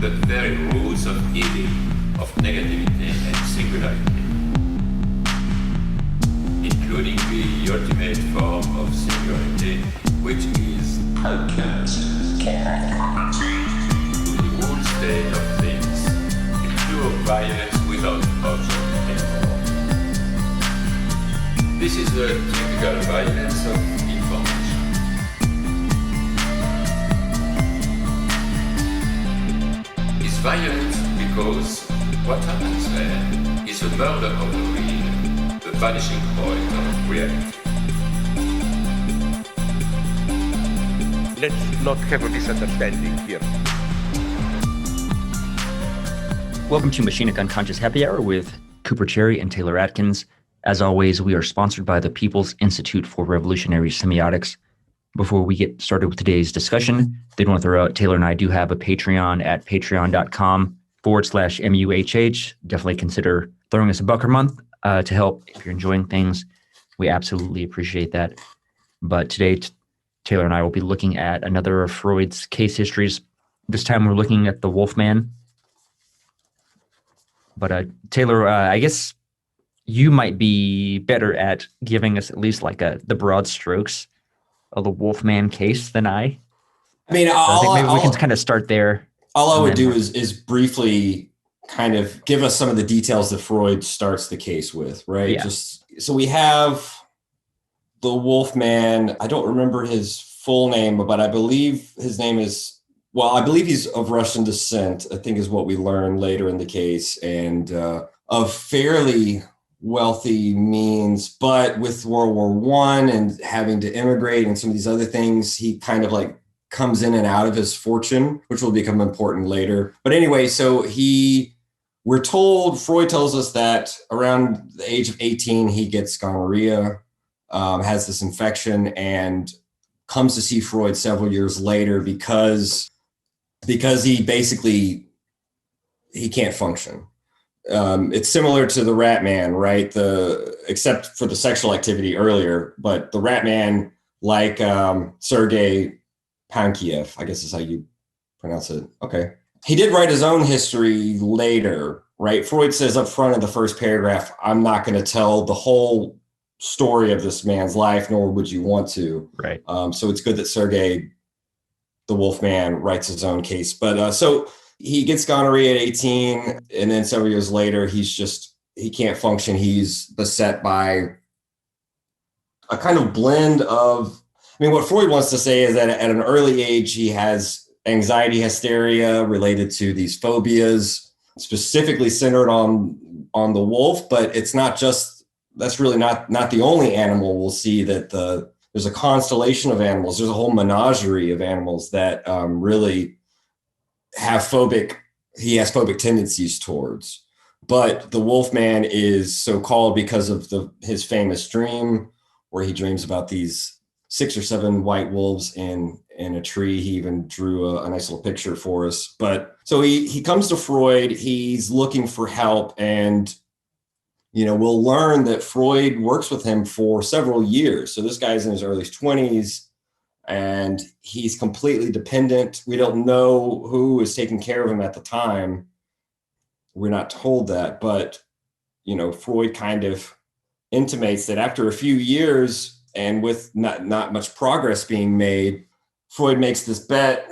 the very roots of evil, of negativity and singularity, including the ultimate form of singularity, which is alchemist, the whole state of things, in pure violence without object anymore. This is the typical violence of information. It's violent because what happens there is a murder of the real, the vanishing point of reality. Let's not have a misunderstanding here. Welcome to Machinic Unconscious Happy Hour with Cooper Cherry and Taylor Atkins. As always, we are sponsored by the People's Institute for Revolutionary Semiotics. Before we get started with today's discussion, they want to throw out Taylor and I do have a Patreon at patreon.com/MUHH. Definitely consider throwing us $1 a month to help if you're enjoying things. We absolutely appreciate that. But today, Taylor and I will be looking at another of Freud's case histories. This time we're looking at the Wolfman. But Taylor, I guess you might be better at giving us at least like the broad strokes of the Wolfman case than I. I mean, I think maybe we can kind of start there. All I would do is briefly kind of give us some of the details that Freud starts the case with, right? Yeah. So we have the Wolfman. I don't remember his full name, but I believe his name is, I believe he's of Russian descent, I think is what we learn later in the case, and of fairly wealthy means, but with World War I and having to immigrate and some of these other things, he kind of like comes in and out of his fortune, which will become important later. But anyway, so we're told, Freud tells us that around the age of 18, he gets gonorrhea, has this infection, and comes to see Freud several years later because he basically, he can't function. It's similar to the Rat Man, right? Except for the sexual activity earlier, but the Rat Man, like Sergei Pankiev, I guess is how you pronounce it. Okay. He did write his own history later, right? Freud says up front in the first paragraph, I'm not going to tell the whole story of this man's life, nor would you want to. Right. So it's good that Sergei, the Wolfman, writes his own case. But so he gets gonorrhea at 18, and then several years later, he can't function. He's beset by a kind of blend of, what Freud wants to say is that at an early age, he has anxiety, hysteria related to these phobias, specifically centered on the wolf, but it's not just, that's really not the only animal. We'll see that there's a constellation of animals. There's a whole menagerie of animals that really have he has phobic tendencies towards. But the Wolfman is so called because of his famous dream where he dreams about these 6 or 7 white wolves in a tree. He even drew a nice little picture for us. But so he comes to Freud, he's looking for help, and we'll learn that Freud works with him for several years. So this guy's in his early 20s and he's completely dependent. We don't know who is taking care of him at the time. We're not told that, but, Freud kind of intimates that after a few years and with not much progress being made, Freud makes this bet,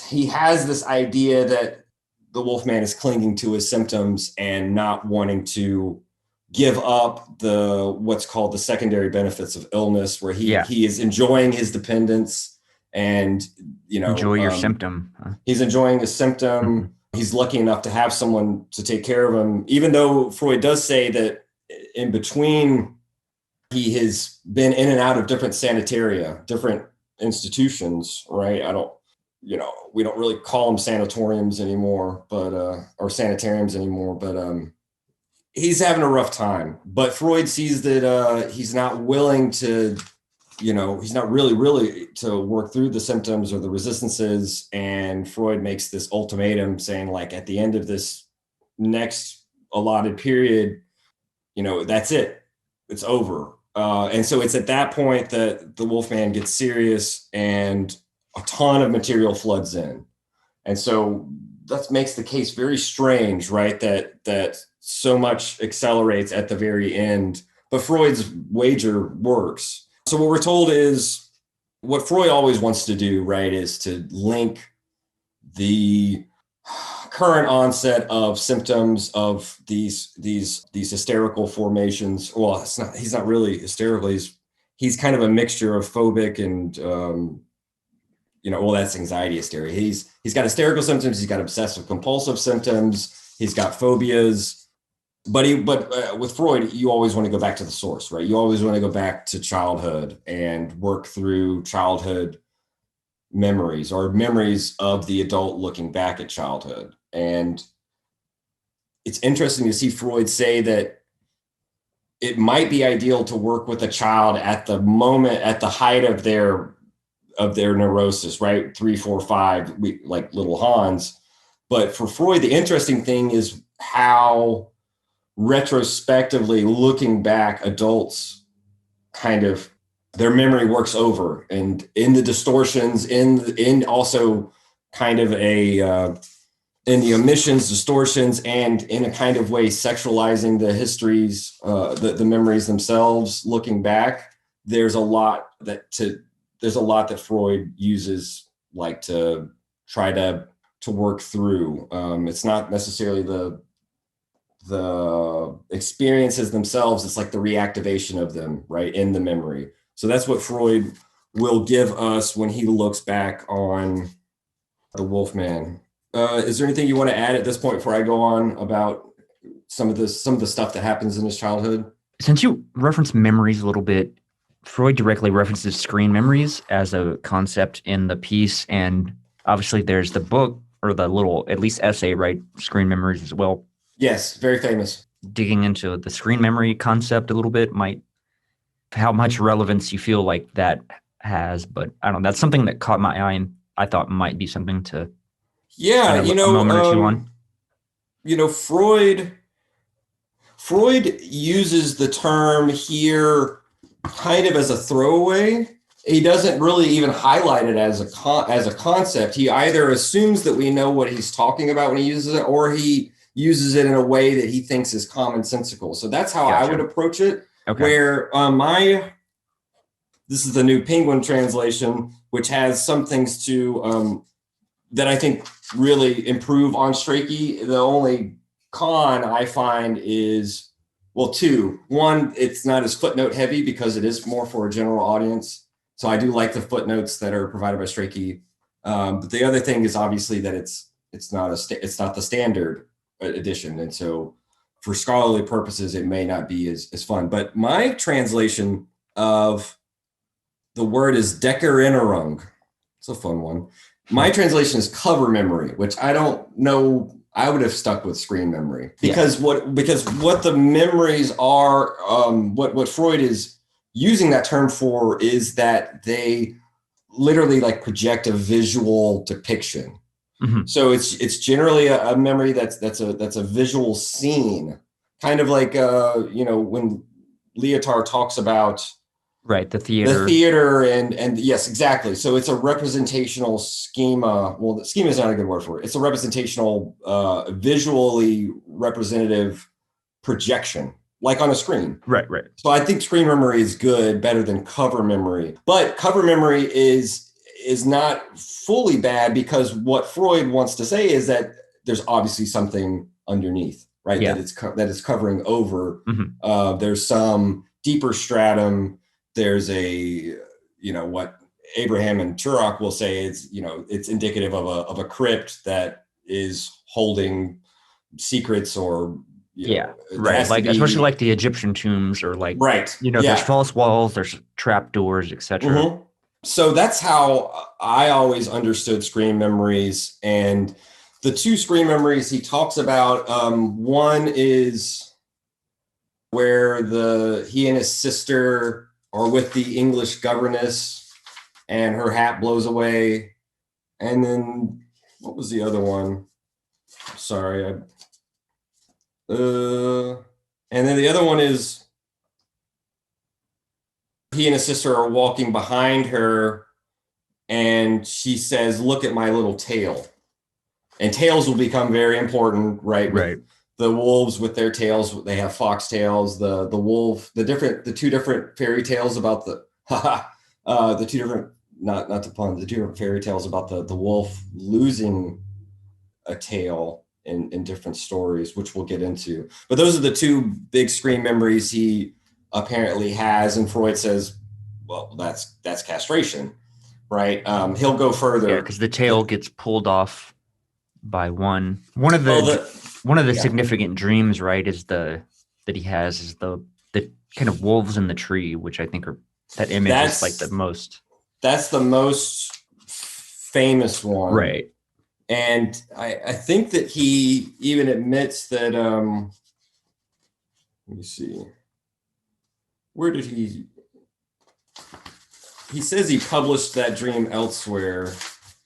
he has this idea that the Wolfman is clinging to his symptoms and not wanting to give up what's called the secondary benefits of illness, where he is enjoying his dependence and, enjoy your symptom. Huh? He's enjoying his symptom. Mm-hmm. He's lucky enough to have someone to take care of him, even though Freud does say that in between he has been in and out of different sanitaria, different institutions, right? We don't really call them sanatoriums anymore, but, or sanitariums anymore, but, he's having a rough time, but Freud sees that he's not willing to, he's not really to work through the symptoms or the resistances. And Freud makes this ultimatum saying, like, at the end of this next allotted period, that's it. It's over. And so it's at that point that the Wolfman gets serious and a ton of material floods in. And so that makes the case very strange, right? That so much accelerates at the very end, but Freud's wager works. So what we're told is what Freud always wants to do, right, is to link the current onset of symptoms of these hysterical formations. Well, he's not really hysterical. He's kind of a mixture of phobic and well, that's anxiety hysteria. He's got hysterical symptoms. He's got obsessive compulsive symptoms. He's got phobias. But with Freud, you always want to go back to the source, right? You always want to go back to childhood and work through childhood memories or memories of the adult looking back at childhood. And it's interesting to see Freud say that it might be ideal to work with a child at the moment, at the height of their neurosis, right? 3, 4, 5, like little Hans. But for Freud, the interesting thing is how retrospectively looking back, adults kind of their memory works over, and in the distortions, in also kind of in the omissions, distortions, and in a kind of way sexualizing the histories, the memories themselves. Looking back, there's a lot that Freud uses, like to try to work through. It's not necessarily the experiences themselves, it's like the reactivation of them, right, in the memory. So that's what Freud will give us when he looks back on the Wolfman. Is there anything you want to add at this point before I go on about some of the stuff that happens in his childhood? Since you referenced memories a little bit, Freud directly references screen memories as a concept in the piece, and obviously there's the book, or the little, at least essay, right? Screen memories as well. Yes, very famous. Digging into the screen memory concept a little bit how much relevance you feel like that has, but I don't know. That's something that caught my eye and I thought might be something to a moment or two on. Freud uses the term here kind of as a throwaway. He doesn't really even highlight it as a concept. He either assumes that we know what he's talking about when he uses it, or he uses it in a way that he thinks is commonsensical. So that's how I would approach it. Okay. Where this is the new Penguin translation, which has some things that I think really improve on Strachey. The only con I find is, well, two. One, it's not as footnote heavy because it is more for a general audience. So I do like the footnotes that are provided by Strachey. But the other thing is obviously that it's not the standard edition, and so for scholarly purposes, it may not be as fun. But my translation of the word is Deckerinnerung. It's a fun one. My translation is cover memory, which I don't know. I would have stuck with screen memory because what the memories are, what Freud is using that term for is that they literally like project a visual depiction. Mm-hmm. So it's generally a memory that's a visual scene, kind of like when Lyotard talks about the theater and yes, exactly. So it's a representational schema. Well, the schema is not a good word for it. It's a representational, visually representative projection, like on a screen. Right. So I think screen memory is better than cover memory, but cover memory is not fully bad, because what Freud wants to say is that there's obviously something underneath, right? Yeah. That is covering over. Mm-hmm. There's some deeper stratum. There's what Abraham and Turok will say is, it's indicative of a crypt that is holding secrets, or right. Like especially like the Egyptian tombs, or like there's false walls, there's trap doors, etc. Mm-hmm. So that's how I always understood screen memories. And the two screen memories he talks about, one is where he and his sister are with the English governess and her hat blows away. And then what was the other one? Sorry. And then the other one is he and his sister are walking behind her and she says, "Look at my little tail." and tails will become very important, right? Right. The wolves with their tails, they have fox tails. The wolf, the two different fairy tales about the two different, not to pun, the two different fairy tales about the wolf losing a tail in different stories, which we'll get into. But those are the two big screen memories he apparently has, and Freud says, well, that's castration, right? He'll go further. Yeah, because the tail gets pulled off by one of the yeah. significant dreams, right, is that he has is the kind of wolves in the tree, which I think are that image is like the most. That's the most famous one, right? And I think that he even admits that. Let me see. Where did he? He says he published that dream elsewhere.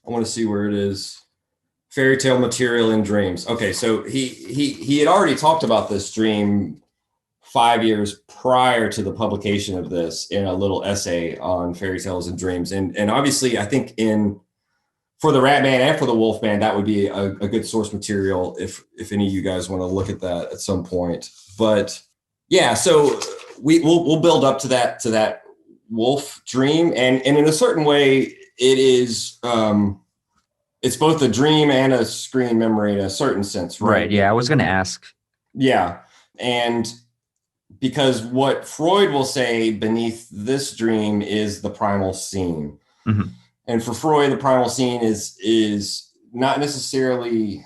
I want to see where it is. Fairy tale material in dreams. Okay, so he had already talked about this dream 5 years prior to the publication of this in a little essay on fairy tales and dreams. And obviously, I think for the Rat Man and for the Wolf Man, that would be a good source material if any of you guys want to look at that at some point. But yeah, so we'll build up to that wolf dream, and in a certain way, it is. It's both a dream and a screen memory in a certain sense, right? Right. Yeah, I was going to ask. Yeah, and because what Freud will say beneath this dream is the primal scene. Mm-hmm. And for Freud, the primal scene is not necessarily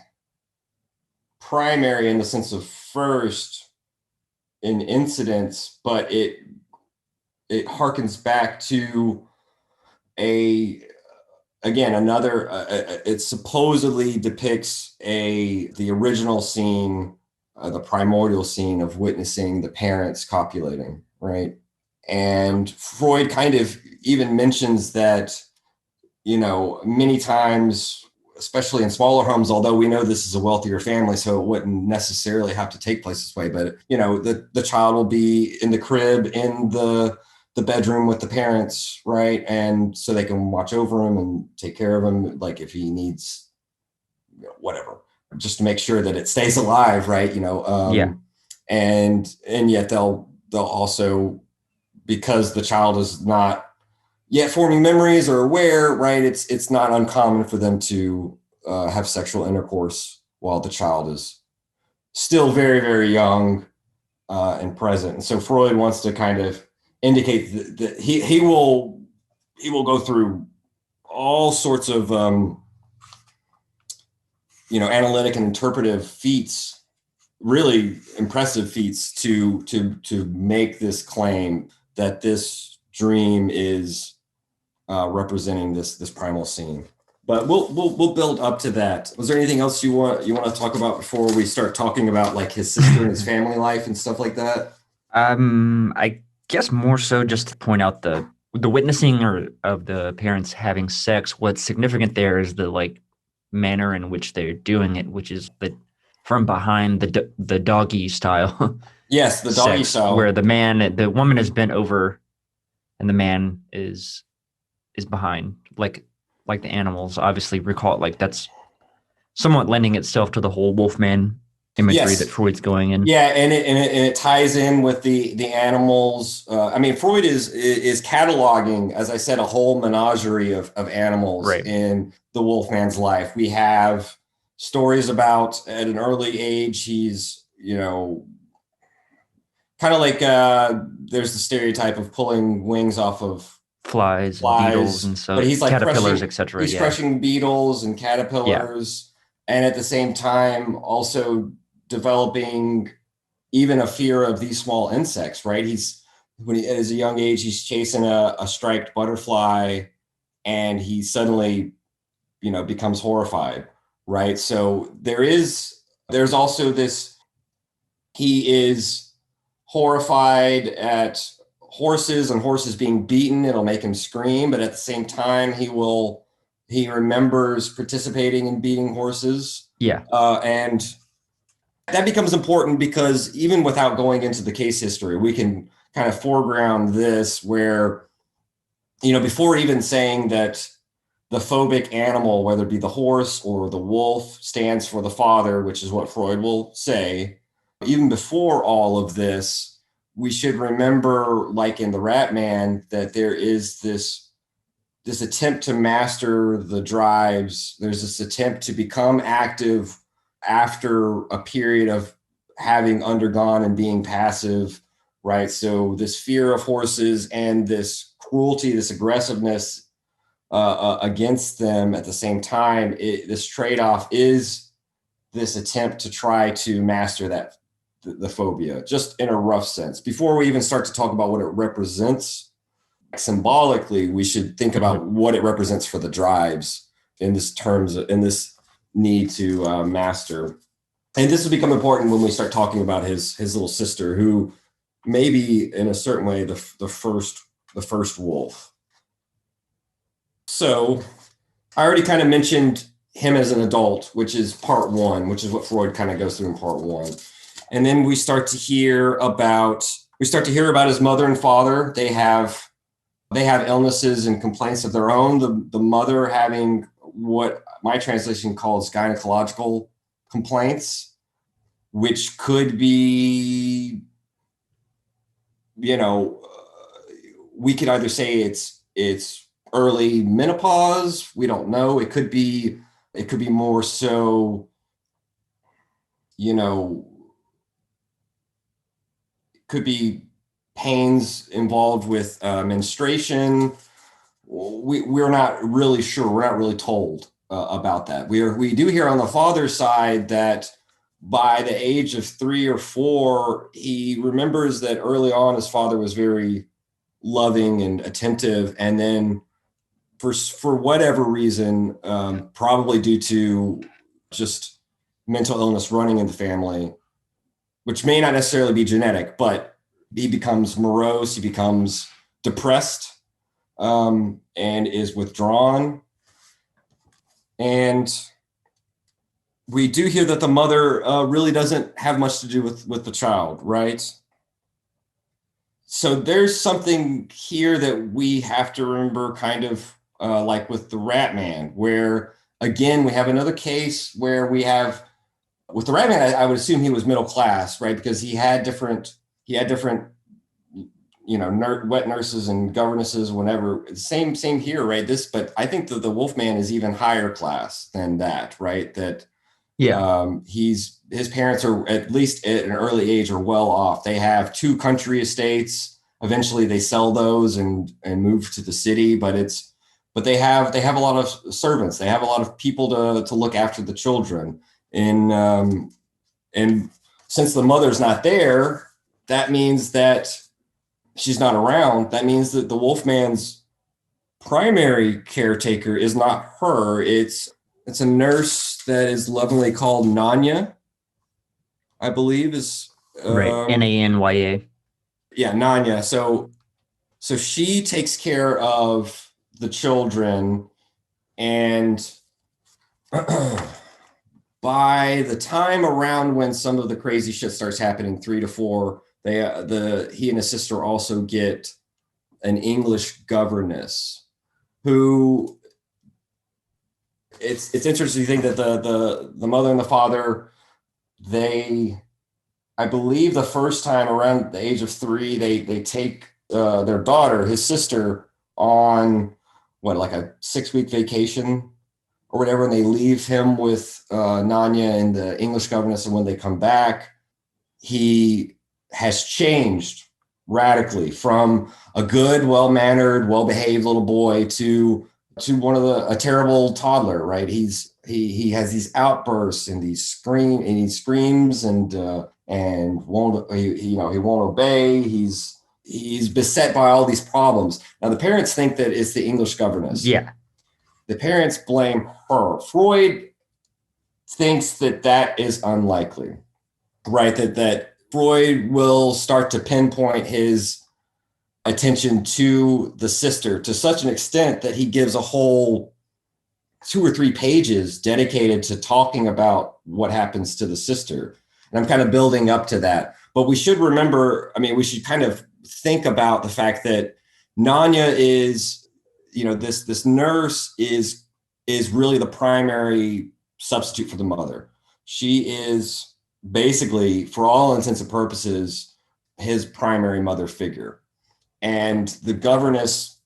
primary in the sense of first in incidents, but it harkens back to it supposedly depicts the original scene, the primordial scene of witnessing the parents copulating, right? And Freud kind of even mentions that, many times, especially in smaller homes, although we know this is a wealthier family, so it wouldn't necessarily have to take place this way, but, the child will be in the crib in the bedroom with the parents, right? And so they can watch over him and take care of him, like if he needs whatever, just to make sure that it stays alive, right? Yeah. And yet they'll also, because the child is not yet forming memories or aware, right? It's not uncommon for them to have sexual intercourse while the child is still very, very young and present. And so Freud wants to kind of indicate that he will go through all sorts of analytic and interpretive feats, really impressive feats to make this claim that this dream is representing this primal scene. But we'll build up to that. Was there anything else you want to talk about before we start talking about like his sister and his family life and stuff like that? I guess more so just to point out the witnessing of the parents having sex. What's significant there is the like manner in which they're doing it, which is from behind the doggy style. Yes, the doggy style, where the woman is bent over, and the man is behind, like the animals. Obviously, recall like that's somewhat lending itself to the whole Wolfman imagery that Freud's going in. Yeah, and it ties in with the animals. Freud is cataloging, as I said, a whole menagerie of animals in the Wolfman's life. We have stories about at an early age, he's, kind of like there's the stereotype of pulling wings off of flies and beetles and so, but he's like caterpillars, etc. He's crushing beetles and caterpillars, and at the same time also developing even a fear of these small insects, right? As a young age, he's chasing a striped butterfly, and he suddenly, becomes horrified, right? So there's also this, he is horrified at horses and horses being beaten. It'll make him scream, but at the same time, he remembers participating in beating horses. Yeah. And that becomes important because even without going into the case history, we can kind of foreground this where, before even saying that the phobic animal, whether it be the horse or the wolf, stands for the father, which is what Freud will say. Even before all of this, we should remember, like in the Rat Man, that there is this attempt to master the drives. There's this attempt to become active after a period of having undergone and being passive, right? So this fear of horses and this cruelty, this aggressiveness against them at the same time, this trade-off is this attempt to try to master the phobia, just in a rough sense. Before we even start to talk about what it represents symbolically, we should think about what it represents for the drives in this need to master. And this will become important when we start talking about his little sister, who may be in a certain way the first wolf. So I already kind of mentioned him as an adult, which is part one, which is what Freud kind of goes through in part one. And then we start to hear about his mother and father. They have illnesses and complaints of their own. The mother having what my translation calls gynecological complaints, which could be, we could either say it's early menopause. We don't know. It could be more so, could be pains involved with menstruation. We're not really sure. We're not really told about that. We do hear on the father's side that by the age of 3 or 4, he remembers that early on his father was very loving and attentive, and then for whatever reason, probably due to just mental illness running in the family, which may not necessarily be genetic, but he becomes morose, he becomes depressed, and is withdrawn. And we do hear that the mother really doesn't have much to do with the child, right? So there's something here that we have to remember, kind of like with the Rat Man, where again, we have another case where we have, with the Rat Man, I would assume he was middle class, right? Because he had different, wet nurses and governesses, whatever. Same here, right? But I think that the Wolfman is even higher class than that, right? That his parents are, at least at an early age, are well off. They have 2 country estates. Eventually they sell those and move to the city, but they have a lot of servants. They have a lot of people to look after the children. And since the mother's not there, that means that she's not around. That means that the Wolfman's primary caretaker is not her. It's a nurse that is lovingly called Nanya, I believe is right. Nanya. Yeah, Nanya. So she takes care of the children, and by the time around when some of the crazy shit starts happening, 3 to 4, he and his sister also get an English governess who, it's interesting to think that the mother and the father, I believe the first time around the age of 3, they take their daughter, his sister, on like a 6-week vacation or whatever, and they leave him with Nanya and the English governess. And when they come back, he has changed radically from a good, well-mannered, well-behaved little boy to a terrible toddler, right? He has these outbursts and he screams and won't, he won't obey. He's beset by all these problems. Now the parents think that it's the English governess. Yeah. The parents blame her. Freud thinks that is unlikely, right? That Freud will start to pinpoint his attention to the sister to such an extent that he gives a whole 2 or 3 pages dedicated to talking about what happens to the sister. And I'm kind of building up to that. But we should remember, we should kind of think about the fact that Nanya is, this nurse is is really the primary substitute for the mother. She is basically, for all intents and purposes, his primary mother figure. And the governess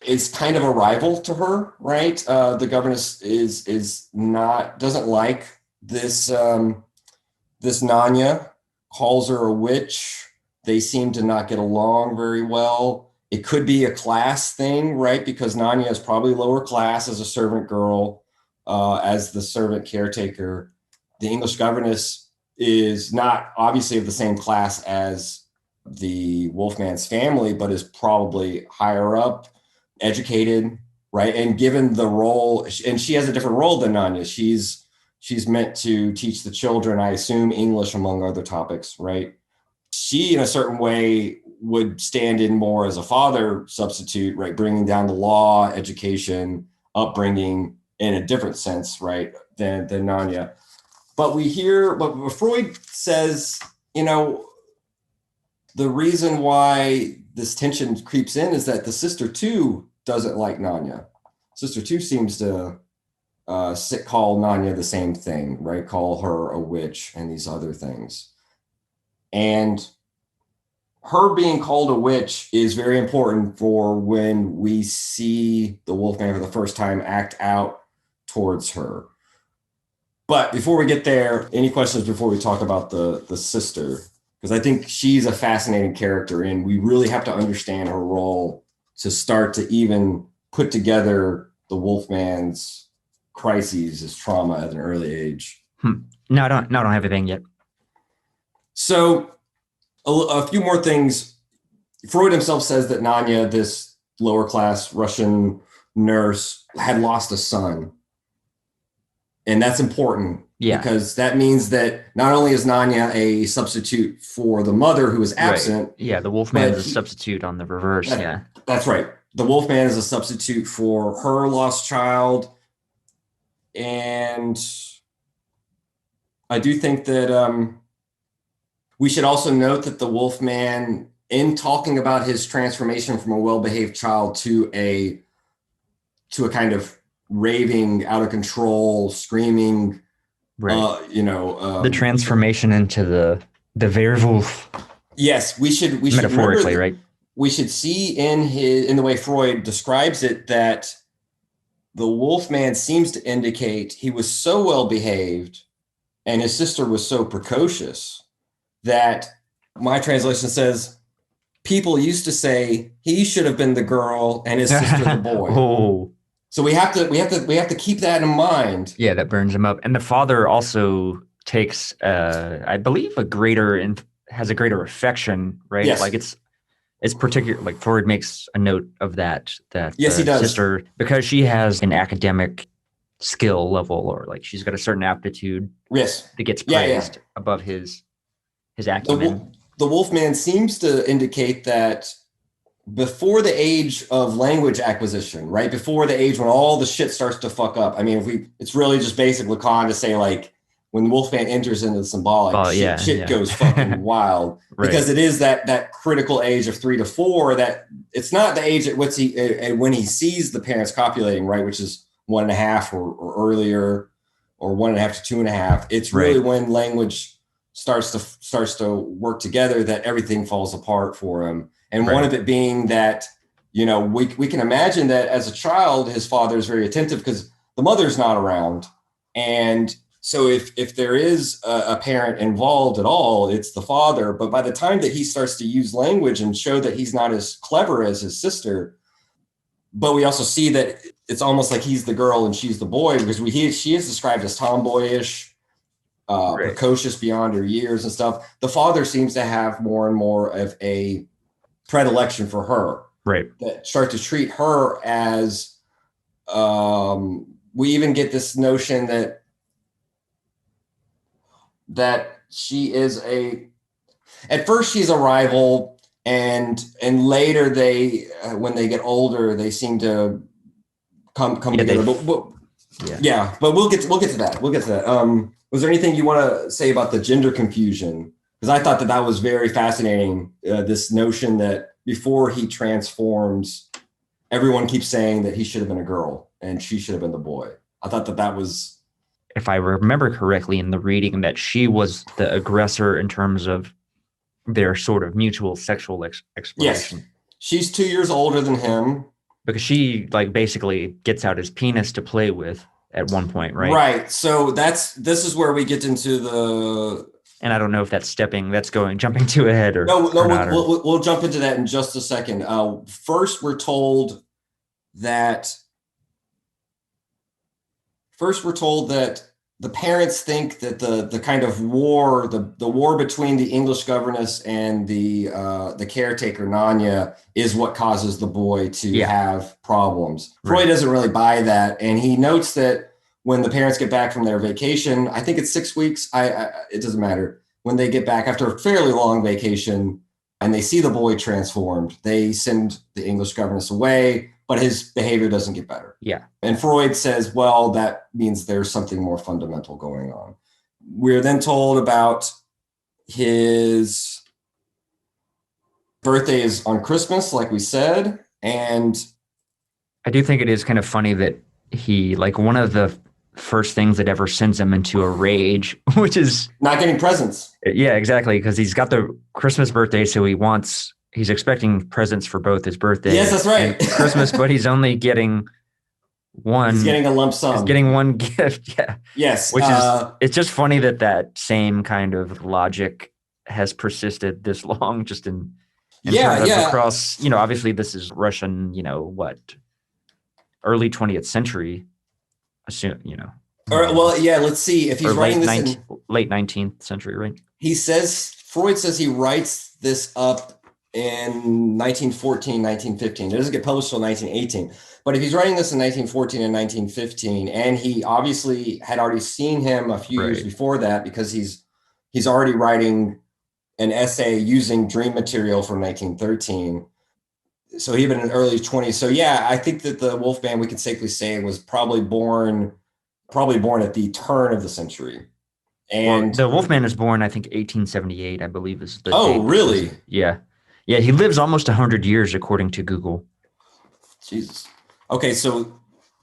is kind of a rival to her, right? The governess doesn't like this Nanya, calls her a witch. They seem to not get along very well. It could be a class thing, right? Because Nanya is probably lower class as a servant girl, as the servant caretaker. The English governess is not obviously of the same class as the Wolfman's family, but is probably higher up, educated, right? And given the role, and she has a different role than Nanya. She's meant to teach the children, I assume, English among other topics, right? She, in a certain way, would stand in more as a father substitute, right? Bringing down the law, education, upbringing in a different sense, right? Than Nanya. But but Freud says, the reason why this tension creeps in is that the sister too doesn't like Nanya. Sister too seems to call Nanya the same thing, right? Call her a witch and these other things. And her being called a witch is very important for when we see the Wolfman for the first time act out towards her. But before we get there, any questions before we talk about the sister? Because I think she's a fascinating character, and we really have to understand her role to start to even put together the Wolfman's crises, his trauma at an early age. No, I don't have anything yet. So a few more things. Freud himself says that Nanya, this lower class Russian nurse, had lost a son. And that's important because that means that not only is Nanya a substitute for the mother who is absent. Right. Yeah, the Wolfman is a substitute on the reverse. That's right. The Wolfman is a substitute for her lost child. And I do think that we should also note that the Wolfman, in talking about his transformation from a well-behaved child to a kind of raving, out of control, screaming, right? The transformation into the werewolf. Yes, we should metaphorically, right? We should see in the way Freud describes it that the Wolfman seems to indicate he was so well behaved, and his sister was so precocious that my translation says people used to say he should have been the girl and his sister the boy. Oh. So we have to keep that in mind. Yeah, that burns him up. And the father also takes, I believe, has a greater affection, right? Yes. Like it's particular. Like Freud makes a note of that. Yes, he does. Sister, because she has an academic skill level, or like she's got a certain aptitude. Yes. That gets praised above his acumen. The Wolfman seems to indicate that before the age of language acquisition, right? Before the age when all the shit starts to fuck up. I mean, it's really just basic Lacan to say, like, when the Wolfman enters into the symbolic, shit goes fucking wild. Right. Because it is that critical age of 3 to 4 that it's not the age at which when he sees the parents copulating, right? Which is 1.5 or earlier, or 1.5 to 2.5. It's really when language starts to work together that everything falls apart for him. And one of it being that, we can imagine that as a child, his father is very attentive because the mother's not around. And so if there is a parent involved at all, it's the father. But by the time that he starts to use language and show that he's not as clever as his sister, but we also see that it's almost like he's the girl and she's the boy, because she is described as tomboyish, precocious beyond her years and stuff. The father seems to have more and more of a predilection for her, right? That start to treat her as we even get this notion that she is at first she's a rival, and later when they get older they seem to come together. But we'll get to that. Was there anything you want to say about the gender confusion? Because I thought that was very fascinating, this notion that before he transforms, everyone keeps saying that he should have been a girl. and she should have been the boy. I thought that was, if I remember correctly in the reading, that she was the aggressor in terms of their sort of mutual sexual exploration. Yes, she's 2 years older than him. Because she like basically gets out his penis to play with at one point, right? Right. So this is where we get into the. And I don't know if that's jumping too ahead or No, or not, we'll jump into that in just a second. First, we're told that the parents think that the kind of war, the war between the English governess and the caretaker Nanya is what causes the boy to have problems. Right. Freud doesn't really buy that, and he notes that when the parents get back from their vacation, I think it's 6 weeks. It doesn't matter. When they get back after a fairly long vacation and they see the boy transformed, they send the English governess away, but his behavior doesn't get better. Yeah. And Freud says, well, that means there's something more fundamental going on. We're then told about his birthday is on Christmas, like we said. And I do think it is kind of funny that he, like, one of the first things that ever sends him into a rage, which is not getting presents. Yeah, exactly. Because he's got the Christmas birthday, so he's expecting presents for both his birthday. Yes, that's right. And Christmas, but he's only getting one. He's getting a lump sum. He's getting one gift. Yeah. Yes. Which it's just funny that same kind of logic has persisted this long, just in terms of across, obviously this is Russian, early 20th century, let's see if he's writing this late 19th century, right? Freud says he writes this up in 1914, 1915. It doesn't get published until 1918. But if he's writing this in 1914 and 1915, and he obviously had already seen him a few years before that, because he's already writing an essay using dream material from 1913. So he'd been in the early 20s. So yeah, I think that the Wolfman, we can safely say, was probably born at the turn of the century. And the Wolfman is born, I think, 1878, I believe is the date. Oh, really? Yeah. Yeah, he lives almost 100 years according to Google. Jesus. Okay, so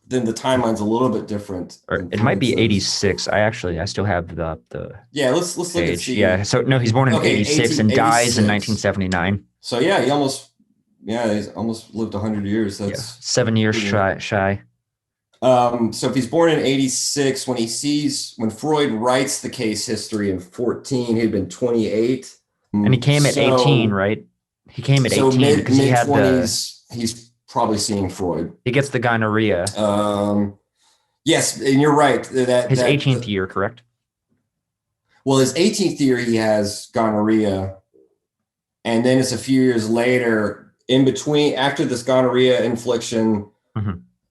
then the timeline's a little bit different. Or it might be 86. I still have the Yeah, let's look and see. Yeah, so no, he's born in 86 and dies in 1979. So yeah, he's almost lived 100 years. That's 7 years shy. So if he's born in 86, when Freud writes the case history in 14, he'd been 28. And he came at 18, right? He came at 18 because he had he's probably seeing Freud. He gets the gonorrhea. Yes, and you're right. His 18th year, correct? Well, his 18th year, he has gonorrhea. And then it's a few years later, in between, after this gonorrhea infliction,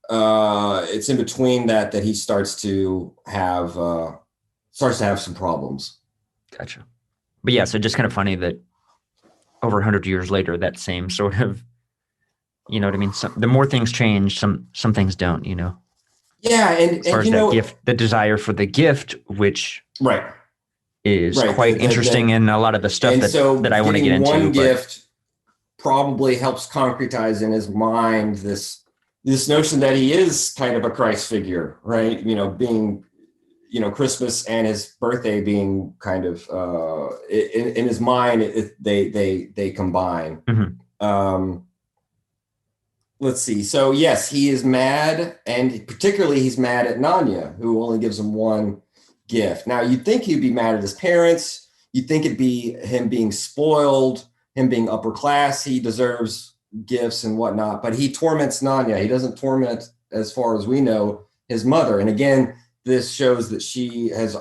it's in between that he starts to have some problems. Gotcha. But yeah, so just kind of funny that over 100 years later, that same sort of, you know what I mean? The more things change, some things don't, Yeah, and as far as that gift, the desire for the gift, which is quite interesting in a lot of the stuff that I want to get into. One gift probably helps concretize in his mind this notion that he is kind of a Christ figure, right? Being, Christmas and his birthday being kind of in his mind, they combine. Let's see. So yes, he is mad, and particularly he's mad at Nanya, who only gives him one gift. Now, you'd think he'd be mad at his parents. You'd think it'd be him being spoiled, him being upper class. He deserves gifts and whatnot, but he torments Nanya. He doesn't torment, as far as we know, his mother. And again, this shows that she has,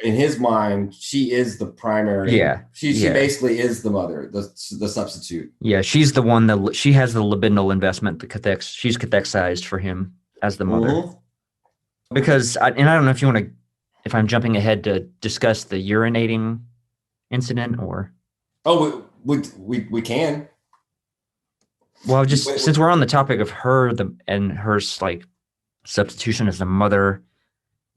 in his mind, she is the primary. Yeah. She basically is the mother, the substitute. Yeah. She's the one that she has the libidinal investment, she's catechized for him as the mother. Because, I don't know if I'm jumping ahead to discuss the urinating incident or. Oh, we can. Well, since we're on the topic of her and her like substitution as the mother,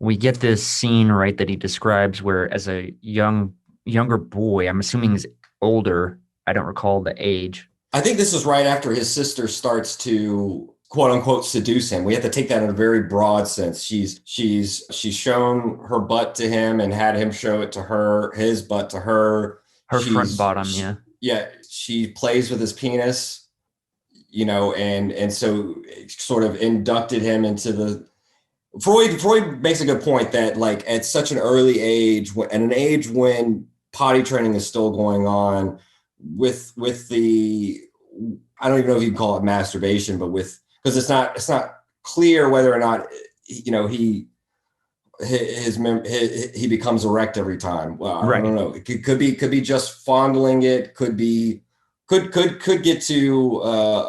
we get this scene, right, that he describes where as a younger boy, I'm assuming he's older. I don't recall the age. I think this is right after his sister starts to quote unquote seduce him. We have to take that in a very broad sense. She's shown her butt to him and had him show it to her, his butt to her. Her front bottom, yeah. Yeah, she plays with his penis, and so sort of inducted him into the Freud makes a good point that like at such an early age, at an age when potty training is still going on, with the, I don't even know if you can call it masturbation, but because it's not clear whether or not he becomes erect every time. Well, I don't know. It could be just fondling it. Could get to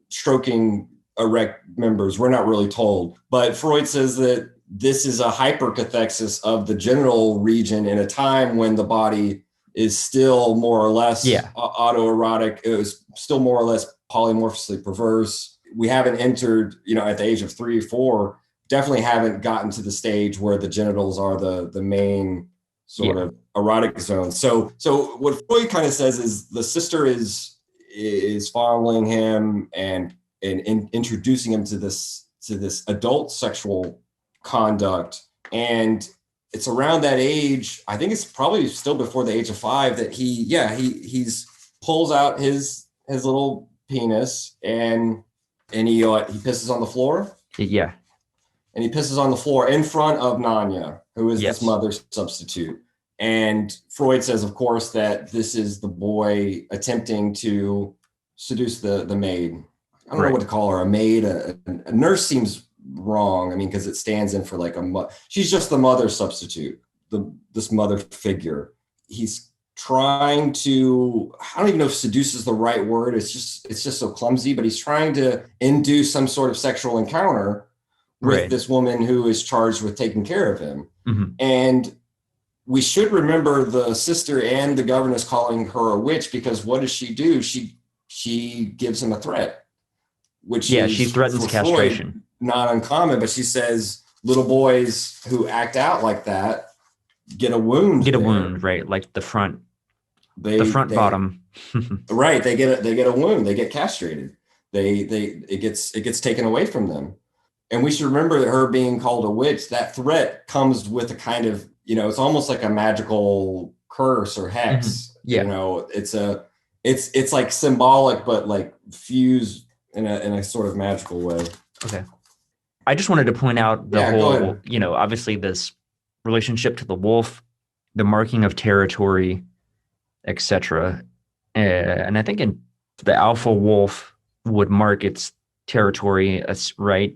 stroking erect members. We're not really told, but Freud says that this is a hypercathexis of the genital region in a time when the body is still more or less autoerotic. It was still more or less polymorphously perverse. We haven't entered, at the age of 3 or 4, definitely haven't gotten to the stage where the genitals are the main sort of erotic zone. So what Freud kind of says is the sister is fondling him and introducing him to this adult sexual conduct. And it's around that age, I think it's probably still before the age of 5, that he's pulls out his little penis and he pisses on the floor. Yeah. And he pisses on the floor in front of Nanya, who is this mother's substitute. And Freud says, of course, that this is the boy attempting to seduce the maid. I don't know what to call her, a maid, a nurse seems wrong. I mean, because it stands in for like she's just the mother substitute, this mother figure. He's trying to, I don't even know if seduce is the right word. It's just so clumsy, but he's trying to induce some sort of sexual encounter with this woman who is charged with taking care of him. Mm-hmm. And we should remember the sister and the governess calling her a witch, because what does she do? She gives him a threat. She threatens castration. Freud, not uncommon, but she says little boys who act out like that get a wound. Right? Like the front bottom. Right, they get a wound. They get castrated. It gets taken away from them. And we should remember that her being called a witch, that threat comes with a kind of, it's almost like a magical curse or hex. Mm-hmm. It's like symbolic, but like fused in a sort of magical way. Okay. I just wanted to point out the whole, obviously this relationship to the wolf, the marking of territory, etc. And I think the alpha wolf would mark its territory, right,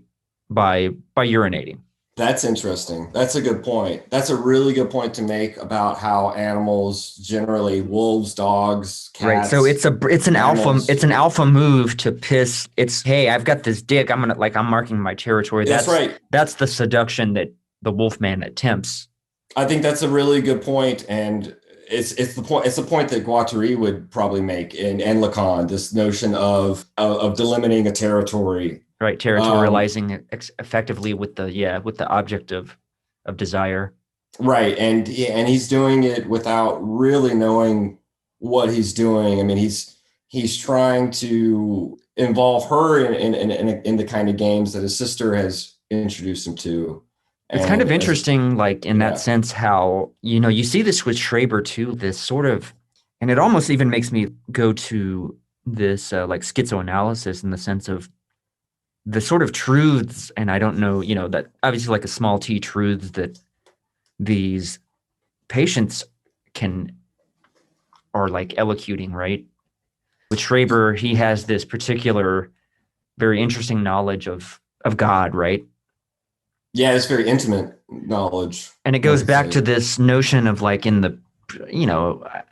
by urinating. That's interesting. That's a good point. That's a really good point to make about how animals generally, wolves, dogs, cats. Right. So it's an alpha move to piss. It's, hey, I've got this dick. I'm marking my territory. That's right. That's the seduction that the wolfman attempts. I think that's a really good point, and it's the point that Guattari would probably make and Lacan, this notion of delimiting a territory. Right, territorializing effectively with the object of desire. Right, and he's doing it without really knowing what he's doing. I mean, he's trying to involve her in the kind of games that his sister has introduced him to. It's kind of interesting, like in that sense, how you see this with Schreber too. This sort of, and it almost even makes me go to this like schizoanalysis in the sense of the sort of truths, and I don't know, that obviously like a small t truths that these patients are like elocuting, right? With Schreber, he has this particular very interesting knowledge of God, right? Yeah, it's very intimate knowledge. And it goes back to this notion of like in the,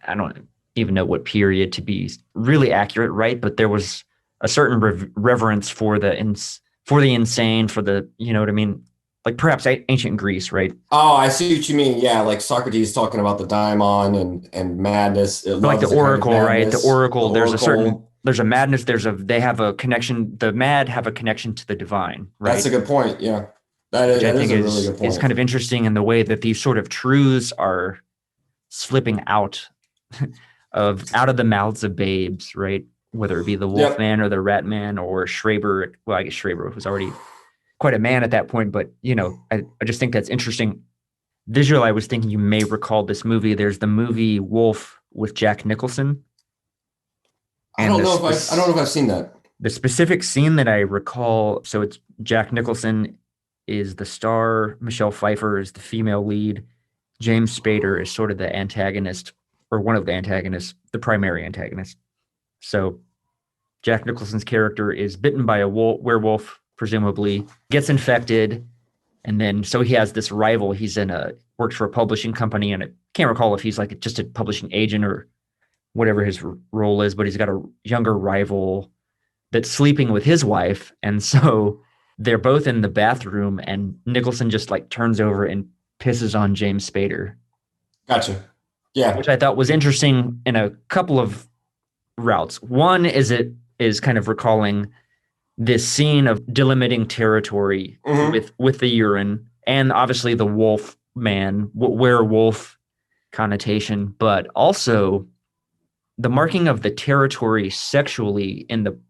I don't even know what period to be really accurate, right? But there was a certain reverence for the insane, for the, you know what I mean? Like perhaps ancient Greece, right? Oh, I see what you mean. Yeah, like Socrates talking about the daimon and madness. Like the oracle, right? The oracle. There's a madness. They have a connection. The mad have a connection to the divine, right? That's a good point. Yeah, that is a really good point. It's kind of interesting in the way that these sort of truths are slipping out of the mouths of babes, right? whether it be the Yep. Wolfman or the Ratman or Schreiber. Well, I guess Schreiber was already quite a man at that point, but I just think that's interesting. Visual, I was thinking you may recall this movie. There's the movie Wolf with Jack Nicholson. I don't know if I've seen that. The specific scene that I recall, so it's Jack Nicholson is the star, Michelle Pfeiffer is the female lead, James Spader is sort of the antagonist, or one of the antagonists, the primary antagonist. So Jack Nicholson's character is bitten by a werewolf, presumably, gets infected, and then so he has this rival. He's works for a publishing company, and I can't recall if he's like just a publishing agent or whatever his role is, but he's got a younger rival that's sleeping with his wife. And so they're both in the bathroom, and Nicholson just like turns over and pisses on James Spader. Gotcha. Yeah. Which I thought was interesting in a couple of routes. One is it is kind of recalling this scene of delimiting territory with the urine, and obviously the wolf man, werewolf connotation, but also the marking of the territory sexually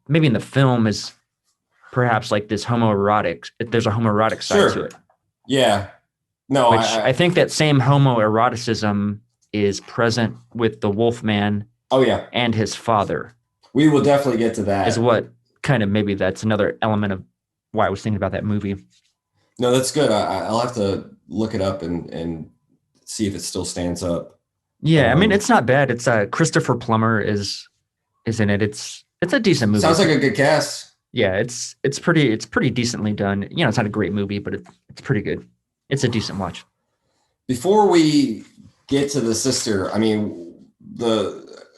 maybe in the film is perhaps like this homoerotic. There's a homoerotic side to it. Yeah. No, which I think that same homoeroticism is present with the Wolfman. Oh yeah. And his father. We will definitely get to that. Is what kind of maybe that's another element of why I was thinking about that movie. No, that's good. I'll have to look it up and see if it still stands up. Yeah, I mean it's not bad. It's Christopher Plummer is in it. It's a decent movie. Sounds like a good cast. Yeah, it's pretty decently done. It's not a great movie, but it's pretty good. It's a decent watch. Before we get to the sister,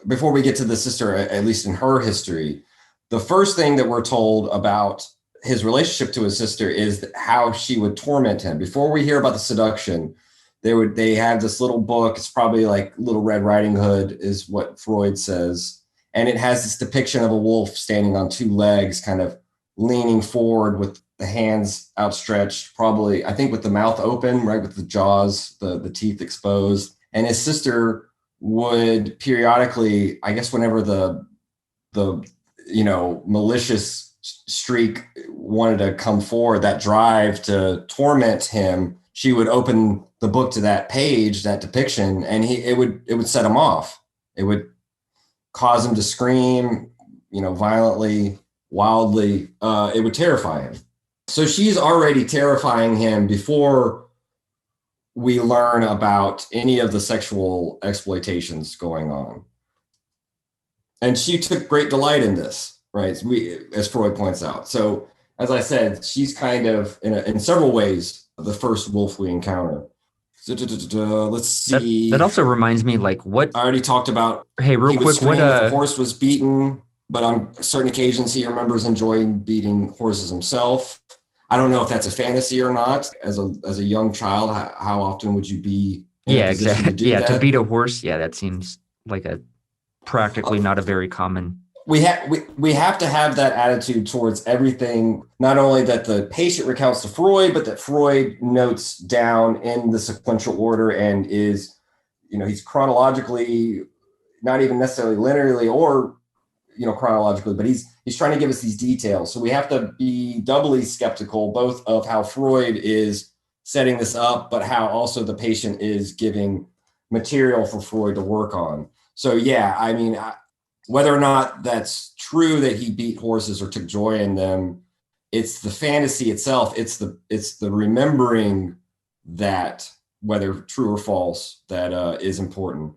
before we get to the sister, at least in her history, the first thing that we're told about his relationship to his sister is how she would torment him. Before we hear about the seduction, they have this little book. It's probably like Little Red Riding Hood is what Freud says. And it has this depiction of a wolf standing on two legs, kind of leaning forward with the hands outstretched, probably, I think with the mouth open, right, with the jaws, the teeth exposed. And his sister would periodically, I guess whenever the malicious streak wanted to come forward, that drive to torment him, she would open the book to that page, that depiction, and it would set him off. It would cause him to scream, violently, wildly. It would terrify him. So she's already terrifying him before we learn about any of the sexual exploitations going on. And she took great delight in this, right? As Freud points out. So as I said, she's kind of in several ways the first wolf we encounter. Let's see. That also reminds me, like, what I already talked about. Hey, real quick, what the horse was beaten, but on certain occasions he remembers enjoying beating horses himself. I don't know if that's a fantasy or not. As a young child, how often would you be? Exactly. To beat a horse. Yeah, that seems like practically not a very common. We have to have that attitude towards everything, not only that the patient recounts to Freud, but that Freud notes down in the sequential order and is, he's chronologically, not even necessarily linearly or, chronologically, but he's trying to give us these details. So we have to be doubly skeptical, both of how Freud is setting this up, but how also the patient is giving material for Freud to work on. So yeah, whether or not that's true that he beat horses or took joy in them, it's the fantasy itself. It's the remembering that, whether true or false, that is important.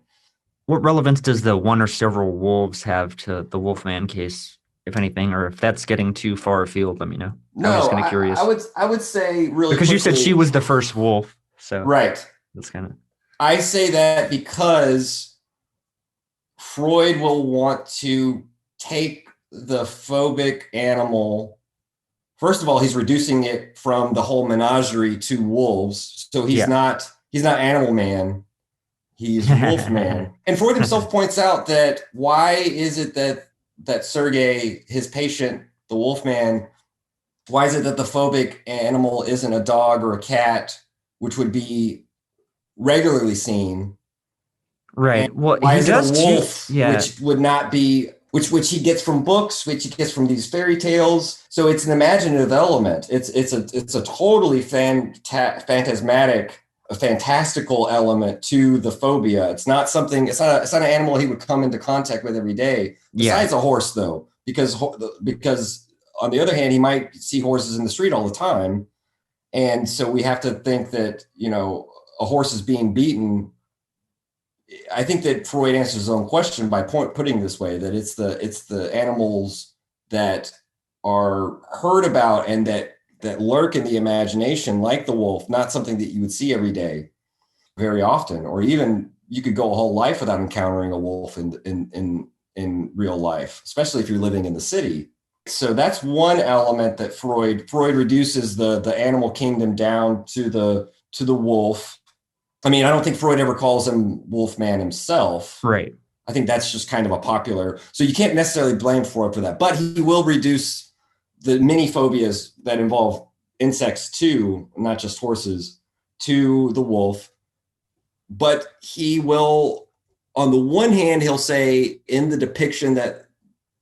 What relevance does the one or several wolves have to the Wolfman case, if anything, or if that's getting too far afield? Let me know. No, I'm just kind of curious. I would say really because quickly, you said she was the first wolf, so right. That's kind of. I say that because Freud will want to take the phobic animal. First of all, he's reducing it from the whole menagerie to wolves. So he's not Animal Man. He's Wolf Man. And Freud himself points out that why is it that Sergei, his patient, the Wolf Man, why is it that the phobic animal isn't a dog or a cat, which would be regularly seen? Right. And well, why he is does it a wolf, too. Yeah. which would not be which he gets from books, which he gets from these fairy tales. So it's an imaginative element. It's a totally phantasmatic, a fantastical element to the phobia. It's not something. It's not an animal he would come into contact with every day. Besides a horse, though, because on the other hand, he might see horses in the street all the time, and so we have to think that a horse is being beaten. I think that Freud answers his own question by putting it this way, that it's the animals that are heard about and that lurk in the imagination, like the wolf, not something that you would see every day very often, or even you could go a whole life without encountering a wolf in real life, especially if you're living in the city. So that's one element that Freud reduces the animal kingdom down to the wolf. I mean, I don't think Freud ever calls him Wolfman himself. Right. I think that's just kind of a popular, so you can't necessarily blame Freud for that, but he will reduce the many phobias that involve insects too, not just horses, to the wolf. But he will, on the one hand, he'll say in the depiction that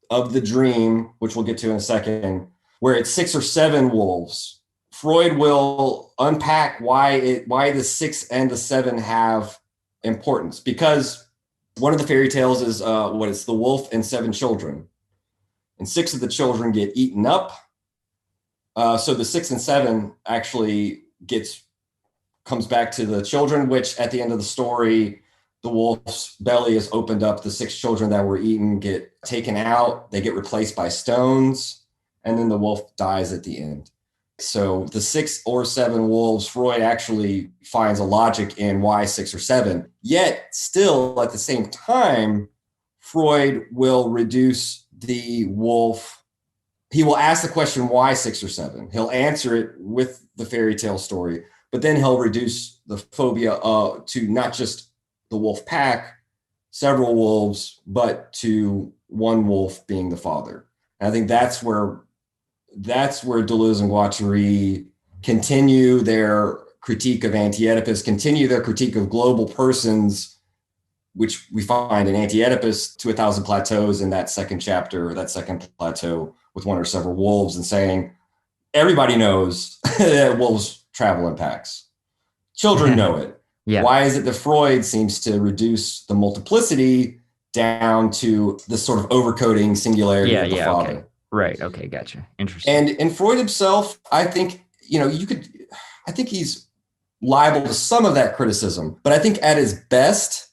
of the dream, which we'll get to in a second, where it's 6 or 7 wolves, Freud will unpack why the 6 and the 7 have importance, because one of the fairy tales is it's the wolf and 7 children, and 6 of the children get eaten up. So the 6 and 7 actually comes back to the children, which at the end of the story, the wolf's belly is opened up. The 6 children that were eaten get taken out. They get replaced by stones, and then the wolf dies at the end. So the 6 or 7 wolves, Freud actually finds a logic in why 6 or 7. Yet still at the same time, Freud will reduce the wolf. He will ask the question, why 6 or 7? He'll answer it with the fairy tale story, but then he'll reduce the phobia to not just the wolf pack, several wolves, but to one wolf being the father. And I think that's where Deleuze and Guattari continue their critique of anti-Oedipus, continue their critique of global persons, which we find in anti-Oedipus to 1,000 Plateaus in that second chapter, or that second plateau with one or several wolves, and saying, everybody knows that wolves travel in packs. Children know it. Yeah. Why is it that Freud seems to reduce the multiplicity down to this sort of overcoding singularity of the father? Okay. Right. Okay. Gotcha. Interesting. And Freud himself, I think, I think he's liable to some of that criticism, but I think at his best,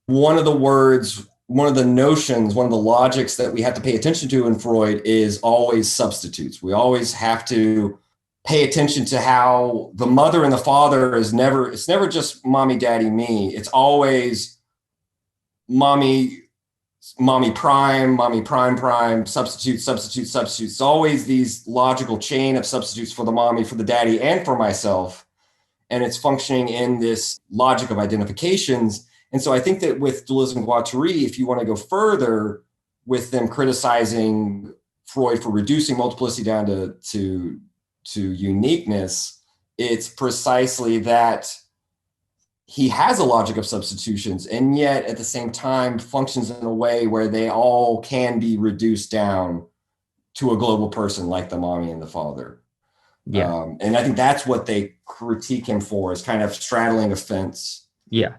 one of the words, one of the notions, one of the logics that we have to pay attention to in Freud is always substitutes. We always have to pay attention to how the mother and the father it's never just mommy, daddy, me. It's always mommy prime, substitute. It's always these logical chain of substitutes for the mommy, for the daddy, and for myself. And it's functioning in this logic of identifications. And so I think that with Deleuze and Guattari, if you want to go further with them criticizing Freud for reducing multiplicity down to uniqueness, it's precisely that he has a logic of substitutions, and yet at the same time functions in a way where they all can be reduced down to a global person like the mommy and the father. Yeah. And I think that's what they critique him for, is kind of straddling a fence. Yeah.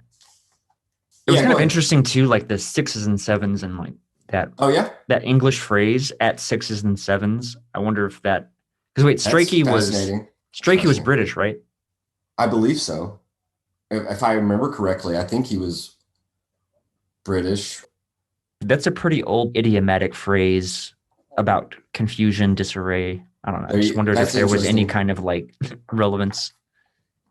It was kind of interesting too, like the 6s and 7s and like that. Oh yeah. That English phrase at 6s and 7s. I wonder if that, because wait, Strachey was British, right? I believe so. If I remember correctly, I think he was British. That's a pretty old idiomatic phrase about confusion, disarray. I don't know. I just wondered if there was any kind of like relevance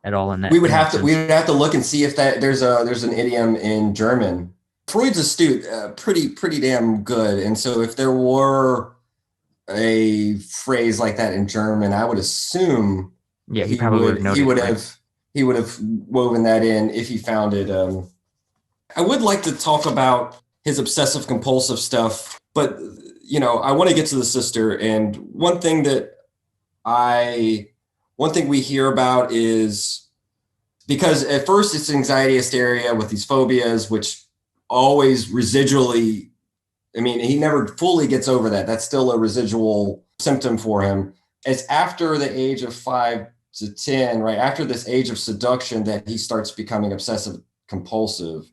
at all in that. We would have to look and see if there's an idiom in German. Freud's astute, pretty damn good. And so if there were a phrase like that in German, I would assume he probably would have noted. He would have woven that in if he found it. I would like to talk about his obsessive compulsive stuff, but I want to get to the sister. And one thing we hear about is, because at first it's anxiety hysteria with these phobias, which always residually I mean, he never fully gets over that. That's still a residual symptom for him. It's after the age of 5 to 10, right after this age of seduction, that he starts becoming obsessive compulsive.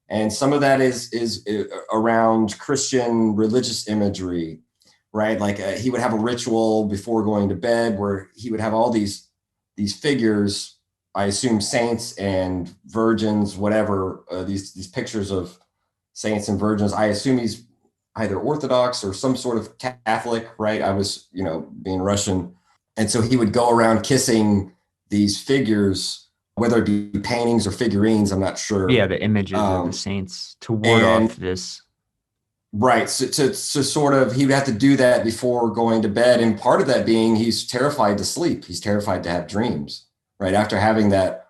And some of that is around Christian religious imagery, right? Like he would have a ritual before going to bed where he would have all these figures, I assume saints and virgins, whatever, these pictures of saints and virgins. I assume he's either Orthodox or some sort of Catholic, right? I was, being Russian. And so he would go around kissing these figures, whether it be paintings or figurines, I'm not sure. Yeah, the images of the saints to ward off this. Right. So sort of, he would have to do that before going to bed. And part of that being he's terrified to sleep. He's terrified to have dreams, right? After having the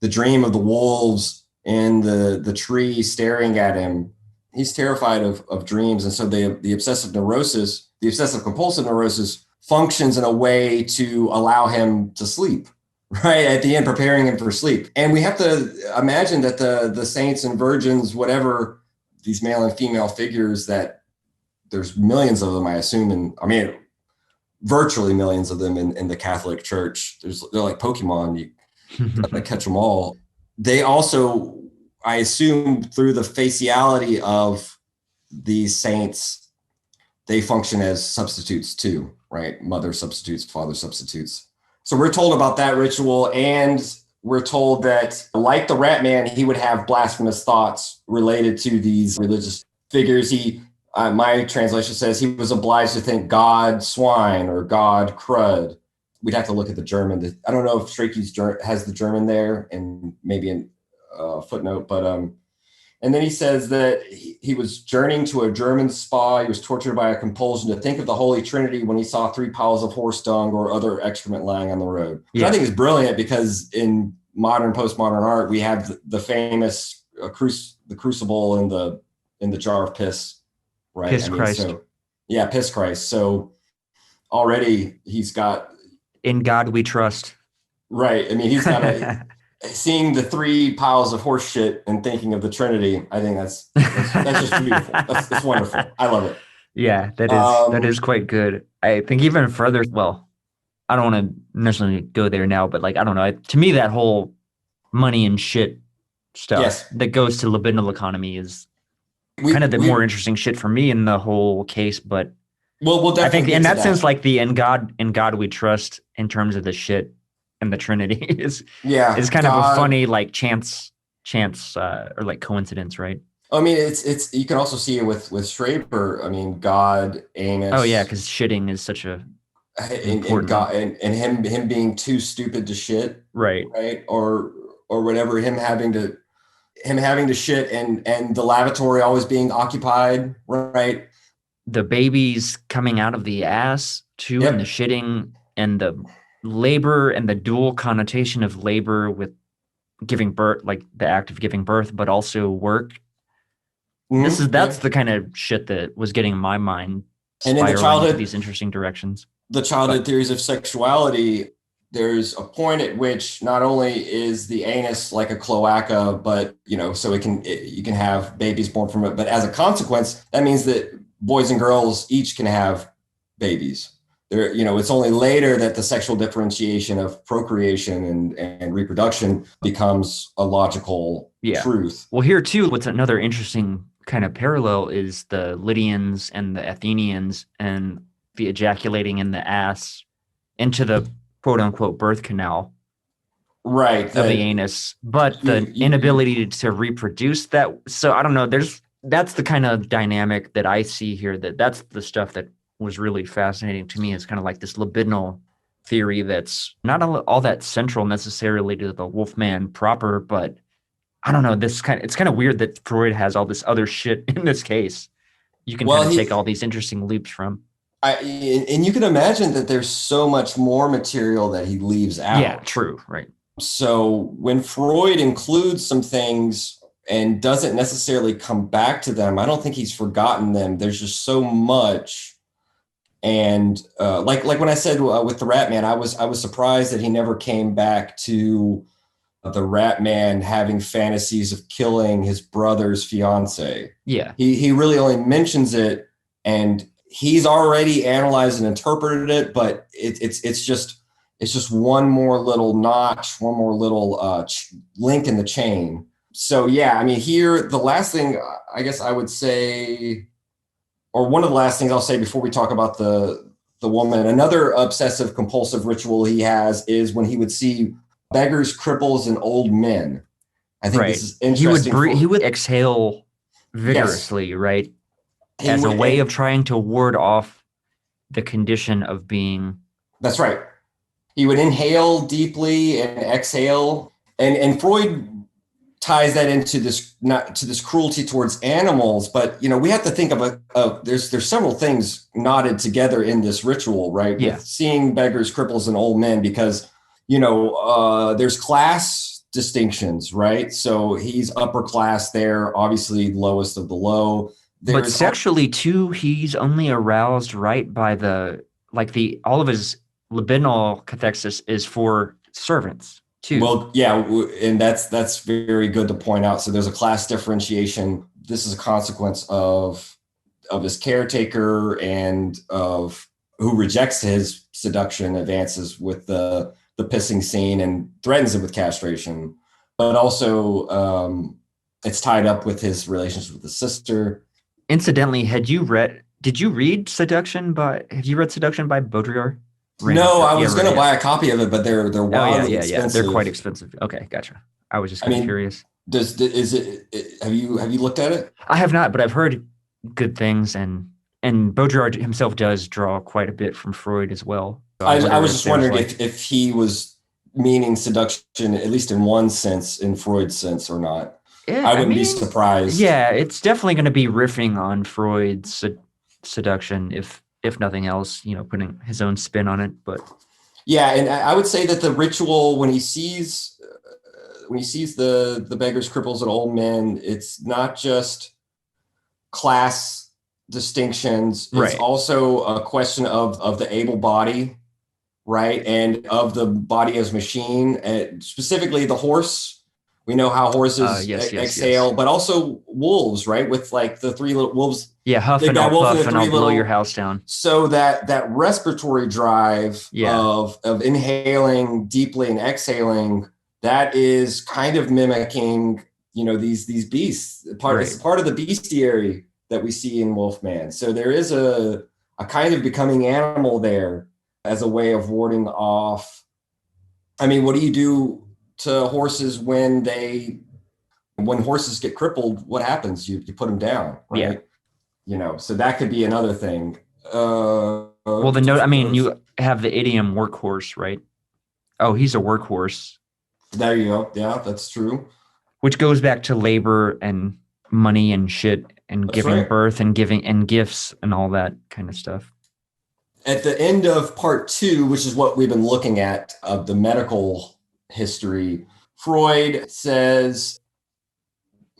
dream of the wolves in the tree staring at him, he's terrified of dreams. And so the obsessive compulsive neurosis functions in a way to allow him to sleep, right? At the end, preparing him for sleep. And we have to imagine that the saints and virgins, whatever, these male and female figures, that there's millions of them, I assume, virtually millions of them in the Catholic Church. They're like Pokemon, you gotta catch them all. They also, I assume, through the faciality of these saints, they function as substitutes too, right? Mother substitutes, father substitutes. So we're told about that ritual, and we're told that, like the Rat Man, he would have blasphemous thoughts related to these religious figures. My translation says he was obliged to think God swine or God crud. We'd have to look at the German. I don't know if Strachey's has the German there, and maybe a footnote, but and then he says that he was journeying to a German spa. He was tortured by a compulsion to think of the Holy Trinity when he saw 3 piles of horse dung or other excrement lying on the road. Which I think is brilliant, because in modern, postmodern art, we have the famous the crucible in the jar of piss, right? Piss Christ. Piss Christ. So already he's got "In God We Trust." Right. I mean, he's got seeing the 3 piles of horse shit and thinking of the Trinity. I think that's just beautiful. That's wonderful. I love it. Yeah, that is quite good. I think even further, well, I don't want to necessarily go there now, but I don't know. To me, that whole money and shit stuff that goes to libidinal economy is kind of the more interesting shit for me in the whole case. But we'll definitely, I think in that sense, like the in God we trust in terms of the shit and the Trinity is kind of a funny chance or coincidence, right? I mean, it's you can also see it with Schraber. I mean, God, anus. Oh yeah, because shitting is such a and God and him being too stupid to shit, right, or whatever, him having to shit and the lavatory always being occupied, right? The babies coming out of the ass too, and the shitting and the labor and the dual connotation of labor with giving birth, like the act of giving birth, but also work. That's the kind of shit that was getting my mind and in the childhood, these interesting directions. The childhood theories of sexuality, there's a point at which not only is the anus like a cloaca, but so you can have babies born from it, but as a consequence, that means that boys and girls each can have babies. There, it's only later that the sexual differentiation of procreation and reproduction becomes a logical truth. Well, here too, what's another interesting kind of parallel is the Lydians and the Athenians and the ejaculating in the ass into the quote unquote birth canal, right, of the anus, but the inability to reproduce that. So I don't know. That's the kind of dynamic that I see here. That's the stuff that was really fascinating to me. It's kind of like this libidinal theory that's not all that central necessarily to the Wolfman proper, but I don't know. It's kind of weird that Freud has all this other shit in this case. You can take all these interesting leaps from. And you can imagine that there's so much more material that he leaves out. Yeah, true, right. So when Freud includes some things and doesn't necessarily come back to them, I don't think he's forgotten them. There's just so much. And like when I said with the Rat Man, I was surprised that he never came back to the rat man having fantasies of killing his brother's fiance. Yeah. He really only mentions it, and he's already analyzed and interpreted it, but it's just one more little notch, one more little link in the chain. So yeah, I mean, here the last thing I guess I would say, or one of the last things I'll say before we talk about the woman, another obsessive compulsive ritual he has is when he would see beggars, cripples, and old men. I think this is interesting. He would exhale vigorously, yes. Right? As a way of trying to ward off the condition of being. That's right. He would inhale deeply and exhale. And Freud ties that into this cruelty towards animals, but we have to think of there's several things knotted together in this ritual, right? Yeah. With seeing beggars, cripples, and old men, because there's class distinctions, right? So he's upper class there, obviously lowest of the low. But sexually too, he's only aroused right by all of his libidinal cathexis is for servants too. Well, yeah, and that's very good to point out. So there's a class differentiation. This is a consequence of his caretaker and of who rejects his seduction, advances with the pissing scene and threatens it with castration. But also it's tied up with his relationship with the sister. Incidentally, did you read Seduction by Baudrillard? No, I was going to buy a copy of it, but they're wildly expensive. They're quite expensive. Okay, gotcha. I was just curious. Have you looked at it? I have not, but I've heard good things, and Baudrillard himself does draw quite a bit from Freud as well. So I was just wondering if he was meaning seduction, at least in one sense, in Freud's sense or not. Yeah, I wouldn't be surprised. Yeah, it's definitely going to be riffing on Freud's seduction, if nothing else, putting his own spin on it. But yeah, and I would say that the ritual when he sees the beggars, cripples, and old men, it's not just class distinctions. It's also a question of the able body, right, and of the body as machine, and specifically the horse. We know how horses exhale, but also wolves, right? With like the three little wolves. Yeah, huff and I'll puff and I'll blow your house down. So that respiratory drive of inhaling deeply and exhaling, that is kind of mimicking, these beasts. It's part of the bestiary that we see in Wolfman. So there is a kind of becoming animal there as a way of warding off. I mean, what do you do to horses when horses get crippled? What happens? You put them down, right? Yeah. So that could be another thing. You have the idiom workhorse, right? Oh, he's a workhorse. There you go. Yeah, that's true. Which goes back to labor and money and shit and giving birth and giving and gifts and all that kind of stuff. At the end of part 2, which is what we've been looking at of the medical history, Freud says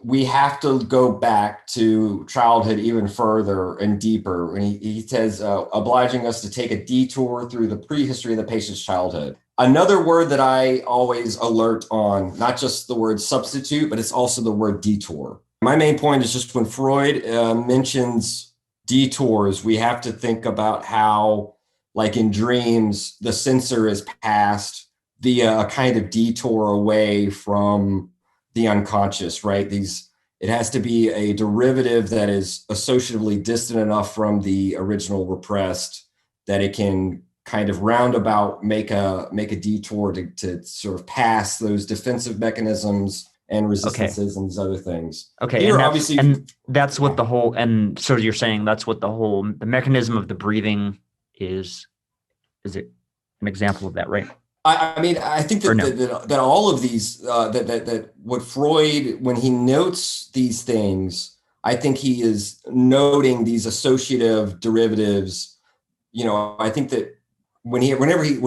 we have to go back to childhood even further and deeper. And he says, obliging us to take a detour through the prehistory of the patient's childhood. Another word that I always alert on, not just the word substitute, but it's also the word detour. My main point is just when Freud mentions detours, we have to think about how, like in dreams, the censor is passed via a kind of detour away from the unconscious, right? It has to be a derivative that is associatively distant enough from the original repressed that it can kind of roundabout make a detour to sort of pass those defensive mechanisms and resistances and these other things. Okay, that's what the whole, and so you're saying that's what the mechanism of the breathing is it an example of that, right? I mean, I think that all of these, that what Freud, when he notes these things, I think he is noting these associative derivatives. I think that when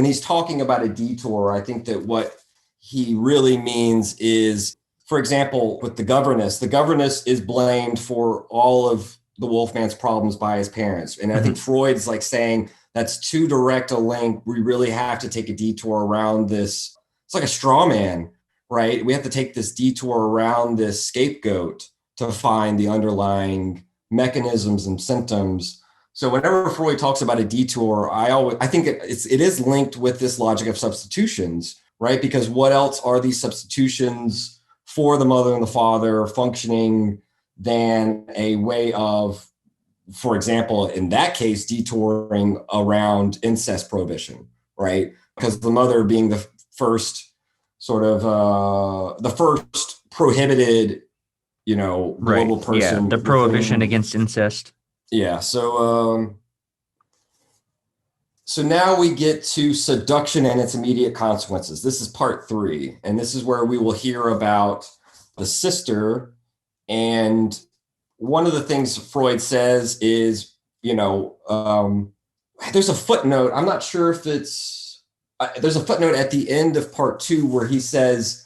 he's talking about a detour, I think that what he really means is, for example, with the governess is blamed for all of the Wolfman's problems by his parents. And I think Freud's like saying, that's too direct a link. We really have to take a detour around this. It's like a straw man, right? We have to take this detour around this scapegoat to find the underlying mechanisms and symptoms. So whenever Freud talks about a detour, I think it is linked with this logic of substitutions, right? Because what else are these substitutions for the mother and the father functioning than a way of, for example, in that case, detouring around incest prohibition, right? Because the mother being the first the first prohibited, global person. Yeah, the prohibition against incest. Yeah. So now we get to seduction and its immediate consequences. This is part 3, and this is where we will hear about the sister. And one of the things Freud says is, there's a footnote. I'm not sure if there's a footnote at the end of part 2 where he says,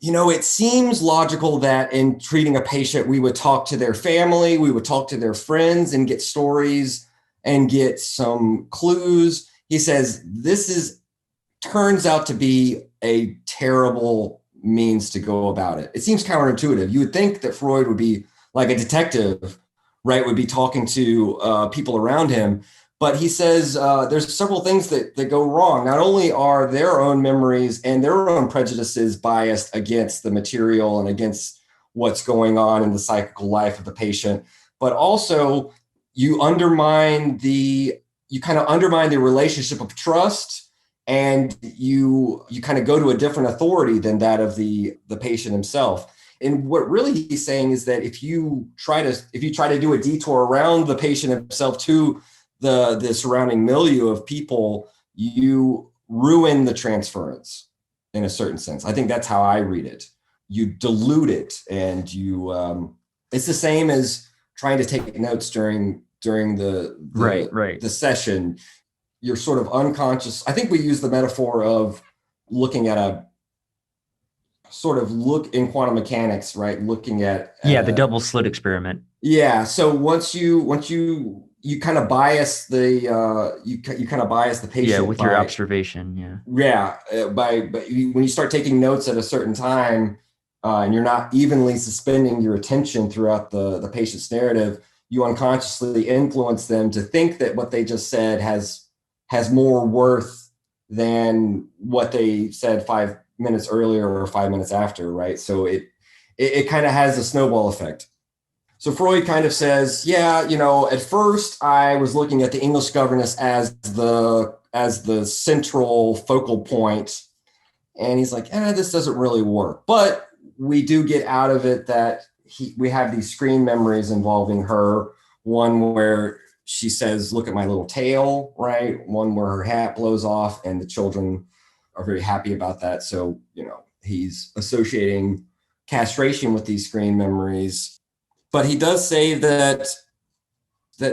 it seems logical that in treating a patient, we would talk to their family, we would talk to their friends and get stories and get some clues. He says, turns out to be a terrible means to go about it. It seems counterintuitive. You would think that Freud would be like a detective, right? Would be talking to people around him. But he says there's several things that go wrong. Not only are their own memories and their own prejudices biased against the material and against what's going on in the psychical life of the patient, but also you kind of undermine the relationship of trust, and you kind of go to a different authority than that of the patient himself. And what really he's saying is that if you try to do a detour around the patient himself to the surrounding milieu of people, you ruin the transference in a certain sense. I think that's how I read it. You dilute it, and it's the same as trying to take notes during the session. You're sort of unconscious. I think we use the metaphor of looking at a sort of look in quantum mechanics, right? Looking at the double slit experiment. Yeah. So once you kind of bias the you kind of bias the patient. Yeah, with your observation. Yeah. When you start taking notes at a certain time, and you're not evenly suspending your attention throughout the patient's narrative, you unconsciously influence them to think that what they just said has more worth than what they said 5 minutes earlier or 5 minutes after, right? So it kind of has a snowball effect. So Freud kind of says, at first I was looking at the English governess as the central focal point, and he's like, this doesn't really work. But we do get out of it that we have these screen memories involving her. One where she says, "Look at my little tail," right? One where her hat blows off, and the children are very happy about that. So, he's associating castration with these screen memories. But he does say that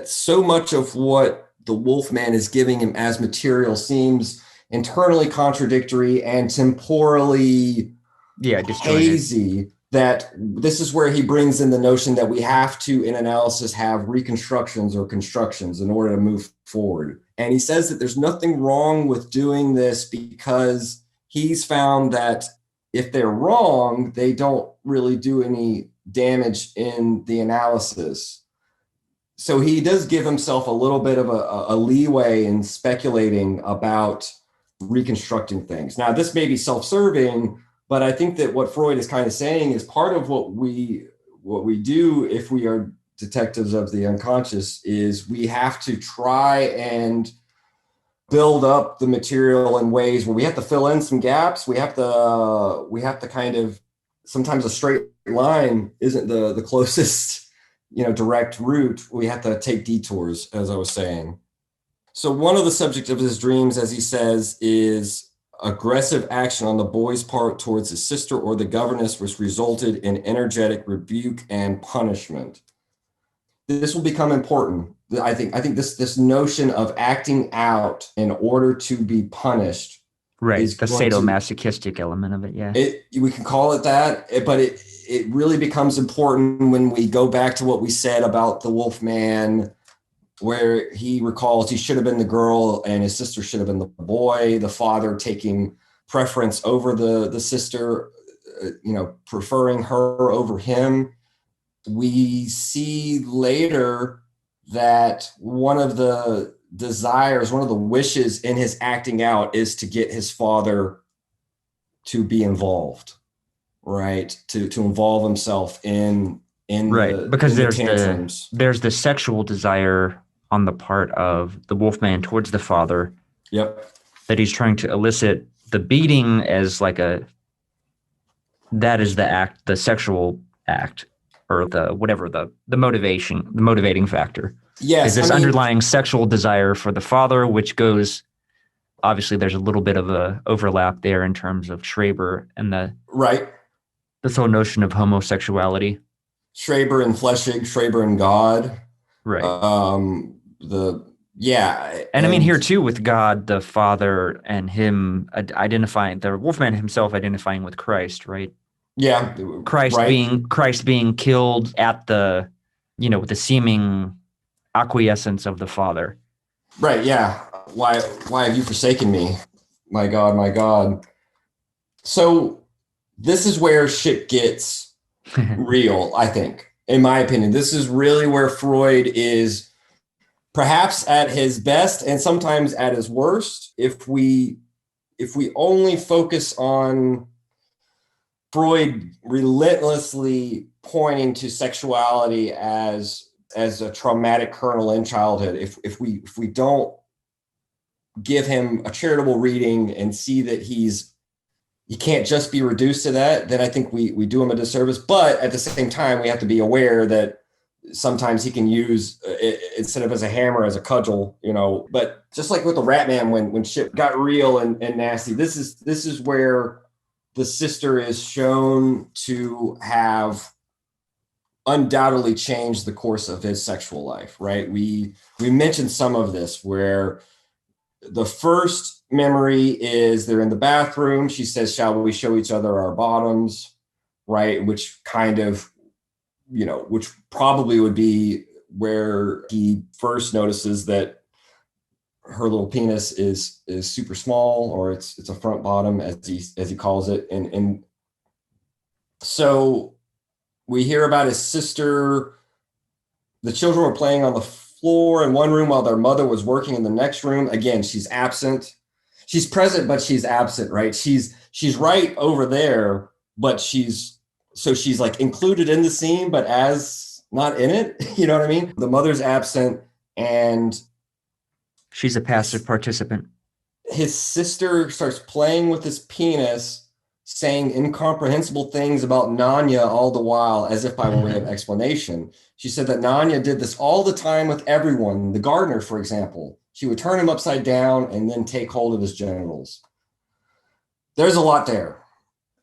so much of what the Wolfman is giving him as material seems internally contradictory and temporally hazy, that this is where he brings in the notion that we have to, in analysis, have reconstructions or constructions in order to move forward. And he says that there's nothing wrong with doing this because he's found that if they're wrong, they don't really do any damage in the analysis. So he does give himself a little bit of a leeway in speculating about reconstructing things. Now, this may be self-serving, but I think that what Freud is kind of saying is part of what we do if we are detectives of the unconscious is we have to try and build up the material in ways where we have to fill in some gaps. We have to kind of, sometimes a straight line isn't the closest, direct route. We have to take detours, as I was saying. So one of the subjects of his dreams, as he says, is aggressive action on the boy's part towards his sister or the governess, which resulted in energetic rebuke and punishment. This will become important. I think this notion of acting out in order to be punished, right? The sadomasochistic element of it, yeah. We can call it that, but it really becomes important when we go back to what we said about the Wolfman, where he recalls he should have been the girl and his sister should have been the boy, the father taking preference over the sister. preferring her over him. We see later that one of the desires, one of the wishes in his acting out is to get his father to be involved, right? To involve himself in right, because there's tantrums. there's the sexual desire on the part of the Wolfman towards the father. Yep. That he's trying to elicit the beating as like that is the act, the sexual act, or the whatever, the motivating factor. Yes. Is this underlying sexual desire for the father, which goes, obviously there's a little bit of a overlap there in terms of Schreber and this whole notion of homosexuality. Schreber and Flechsig, Schreber and God. Right. And I mean, here too, with God, the Father, and him identifying, the Wolfman himself identifying with Christ, right? Yeah. Christ being killed at the, with the seeming acquiescence of the Father. Right. Yeah. Why have you forsaken me? My God, my God. So this is where shit gets real, I think, in my opinion. This is really where Freud is perhaps at his best and sometimes at his worst. If we only focus on Freud relentlessly pointing to sexuality as a traumatic kernel in childhood, if we don't give him a charitable reading and see that he can't just be reduced to that, then I think we do him a disservice. But at the same time, we have to be aware that sometimes he can use it instead of as a hammer, as a cudgel, But just like with the Rat Man, when shit got real and nasty, this is where the sister is shown to have undoubtedly changed the course of his sexual life, right? We mentioned some of this, where the first memory is they're in the bathroom. She says, "Shall we show each other our bottoms?" Right? Which kind of, which probably would be where he first notices that her little penis is super small, or it's a front bottom, as he calls it. And so we hear about his sister. The children were playing on the floor in one room while their mother was working in the next room. Again, she's absent. She's present, but she's absent, right? She's right over there, but she's like included in the scene, but as not in it. You know what I mean? The mother's absent and she's a passive participant. His sister starts playing with his penis, saying incomprehensible things about Nanya all the while, as if by way of explanation. She said that Nanya did this all the time with everyone. The gardener, for example, she would turn him upside down and then take hold of his genitals. There's a lot there,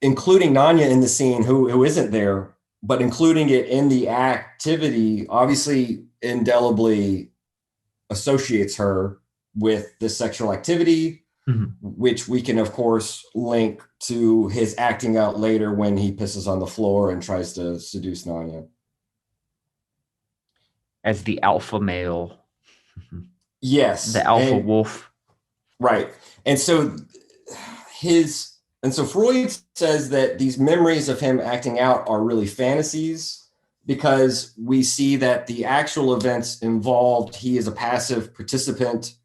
including Nanya in the scene, who isn't there, but including it in the activity, obviously indelibly associates her with this sexual activity, which we can, of course, link to his acting out later when he pisses on the floor and tries to seduce Nanya. As the alpha male. Yes. The alpha wolf. Right. And so Freud says that these memories of him acting out are really fantasies, because we see that the actual events involved, he is a passive participant,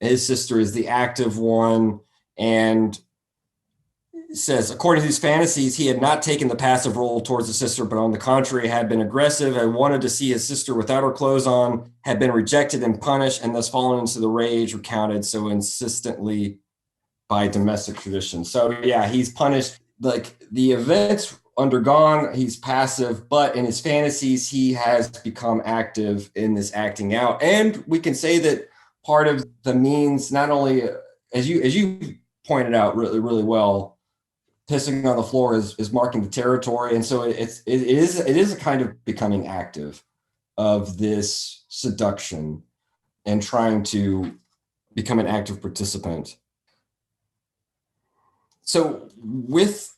his sister is the active one, and says, according to these fantasies, he had not taken the passive role towards the sister, but on the contrary, had been aggressive and wanted to see his sister without her clothes on, had been rejected and punished, and thus fallen into the rage recounted so insistently by domestic tradition. So yeah, he's punished, like the events undergone, he's passive, but in his fantasies, he has become active in this acting out. And we can say that part of the means, not only, as you pointed out really, really well, pissing on the floor is marking the territory. And so it is a kind of becoming active of this seduction and trying to become an active participant. So with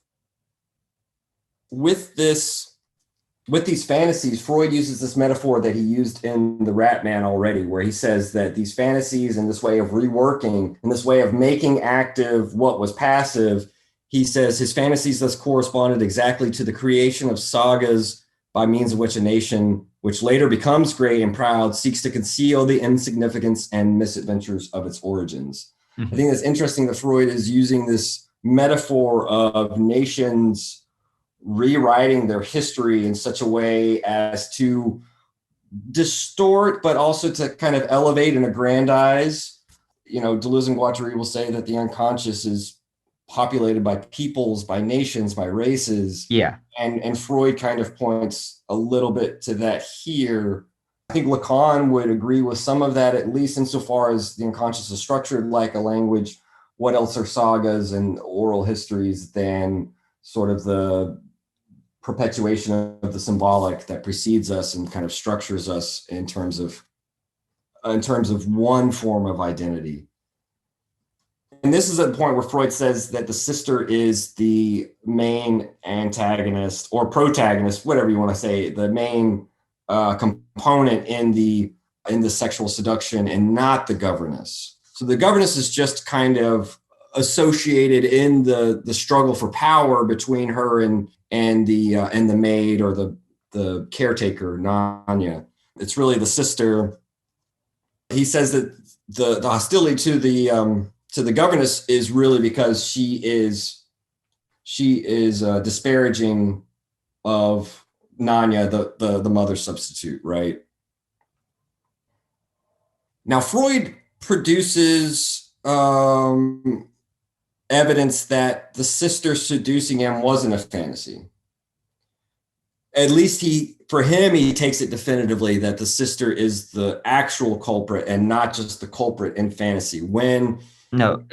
these fantasies, Freud uses this metaphor that he used in The Rat Man already, where he says that these fantasies and this way of reworking and this way of making active what was passive He says his fantasies thus corresponded exactly to the creation of sagas by means of which a nation, which later becomes great and proud, seeks to conceal the insignificance and misadventures of its origins. Mm-hmm. I think that's interesting that Freud is using this metaphor of nations rewriting their history in such a way as to distort, but also to kind of elevate and aggrandize. Deleuze and Guattari will say that the unconscious is populated by peoples, by nations, by races. Yeah. And Freud kind of points a little bit to that here. I think Lacan would agree with some of that, at least insofar as the unconscious is structured like a language. What else are sagas and oral histories than sort of the perpetuation of the symbolic that precedes us and kind of structures us in terms of one form of identity. And this is a point where Freud says that the sister is the main antagonist or protagonist, whatever you want to say, the main component in the sexual seduction and not the governess. So the governess is just kind of associated in the struggle for power between her and the maid or the caretaker, Nanya. It's really the sister. He says that the hostility to the governess is really because she is disparaging of Nanya, the mother substitute, right? Now Freud produces evidence that the sister seducing him wasn't a fantasy. At least he takes it definitively that the sister is the actual culprit and not just the culprit in fantasy.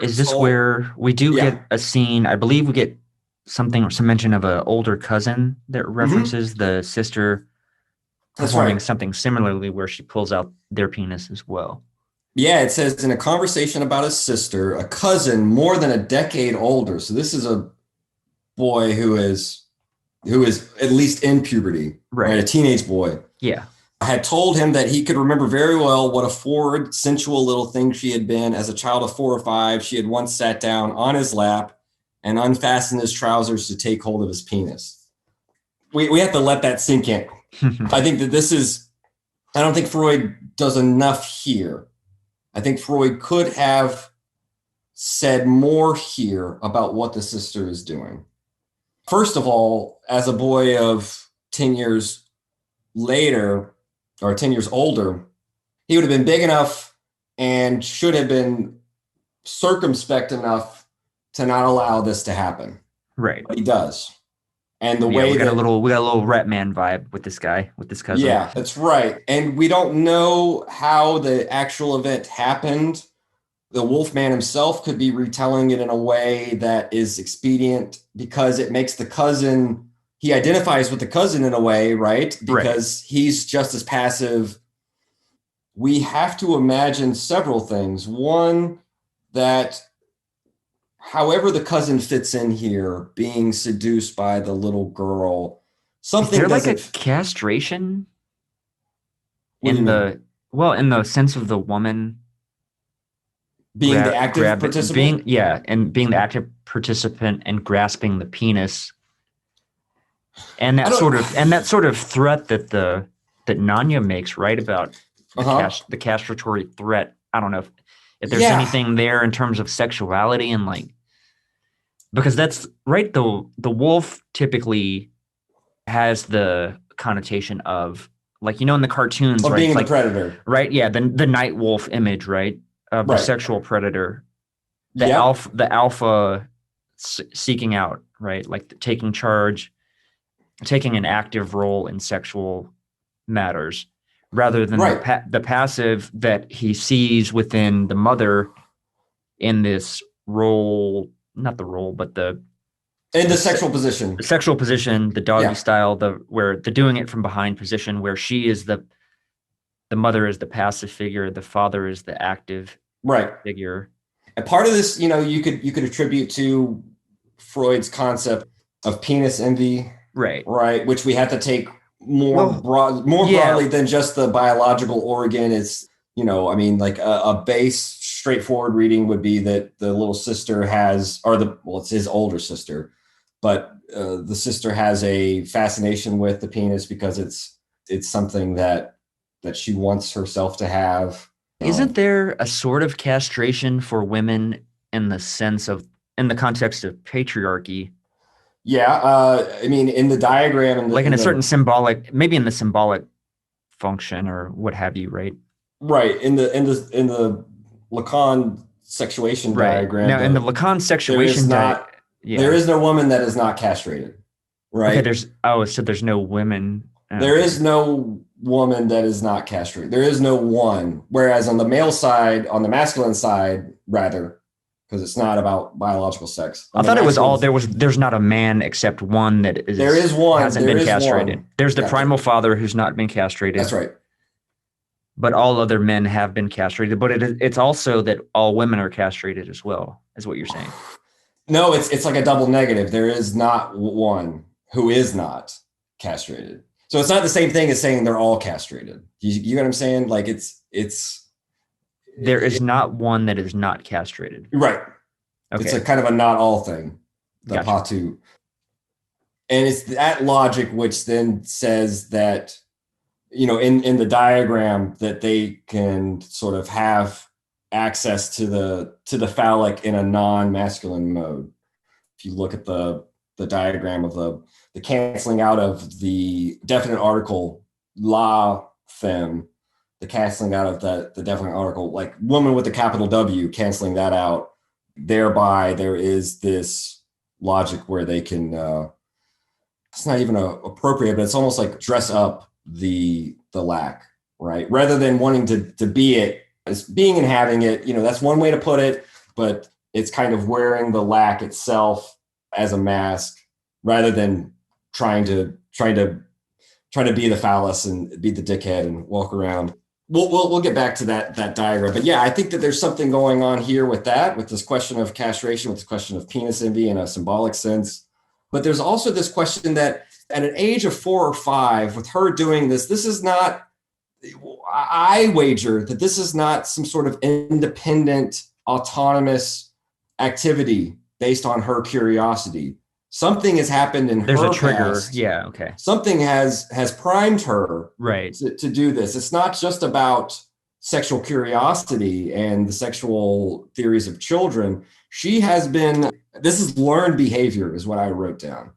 Is this where we do get a scene? I believe we get some mention of an older cousin that references the sister performing something similarly where she pulls out their penis as well. Yeah, it says in a conversation about his sister, a cousin more than a decade older. So this is a boy who is at least in puberty, right? A teenage boy. Yeah. Had told him that he could remember very well what a forward, sensual little thing she had been as a child of 4 or 5. She had once sat down on his lap and unfastened his trousers to take hold of his penis. We have to let that sink in. I think that I don't think Freud does enough here. I think Freud could have said more here about what the sister is doing. First of all, as a boy of 10 years later, or 10 years older, he would have been big enough and should have been circumspect enough to not allow this to happen. Right. But he does. And the way we got a little Rat Man vibe with this guy, with this cousin. Yeah, that's right. And we don't know how the actual event happened. The Wolfman himself could be retelling it in a way that is expedient because it makes the cousin, he identifies with the cousin in a way, right? Because he's just as passive. We have to imagine several things. One, that however the cousin fits in here, being seduced by the little girl, something. Is there like a castration in the sense of the woman being the active participant? Being the active participant and grasping the penis, and that sort of threat that Nanya makes, right, about the castratory threat. I don't know if there's anything there in terms of sexuality and because that's right. The wolf typically has the connotation of in the cartoons, right? Being the predator, right? Yeah, the night wolf image, right? Of the sexual predator, the alpha seeking out, right? Like taking charge, taking an active role in sexual matters, rather than the passive that he sees within the mother in this role, not the role, but the sexual position. The sexual position, the doggy style, the doing it from behind position, where she is the mother is the passive figure, the father is the active figure. And part of this, you could attribute to Freud's concept of penis envy, right, which we have to take broadly than just the biological organ. It's like a base straightforward reading would be that the little sister has, it's his older sister, but the sister has a fascination with the penis because it's something that she wants herself to have. Isn't there a sort of castration for women in the context of patriarchy? Yeah, I mean, in the diagram, Like in a certain symbolic, maybe in the symbolic function or what have you, right? Right. In the Lacan sexuation diagram. Now, in the Lacan sexuation there is no woman that is not castrated. Right. Okay, so there's no women. There is no woman that is not castrated. There is no one. Whereas on the male side, on the masculine side, rather, because it's not about biological sex. I thought it was all there's not a man except one that is. There is one. Hasn't been castrated. One. There's the primal father who's not been castrated. That's right. But all other men have been castrated. But it's also that all women are castrated as well, is what you're saying. No, it's like a double negative. There is not one who is not castrated. So it's not the same thing as saying they're all castrated. You know what I'm saying? Like there is not one that is not castrated. Right. Okay. It's a kind of a not all thing. The Gotcha. patu. And it's that logic which then says that, in the diagram that they can sort of have access to the phallic in a non-masculine mode. If you look at the diagram of the canceling out of the definite article la femme, the canceling out of the definite article, like woman with the capital W, canceling that out. Thereby, there is this logic where they can, it's not even appropriate, but it's almost like dress up the lack, right? Rather than wanting to be it, as being and having it, that's one way to put it, but it's kind of wearing the lack itself as a mask rather than trying to be the phallus and be the dickhead and walk around. We'll get back to that diagram. But yeah, I think that there's something going on here with this question of castration, with this question of penis envy in a symbolic sense. But there's also this question that at an age of 4 or 5, with her doing this is not, I wager that this is not some sort of independent, autonomous activity based on her curiosity. Something has happened in There's her a trigger. past. Yeah. Okay. Something has primed her to do this. It's not just about sexual curiosity and the sexual theories of children. This is learned behavior is what I wrote down.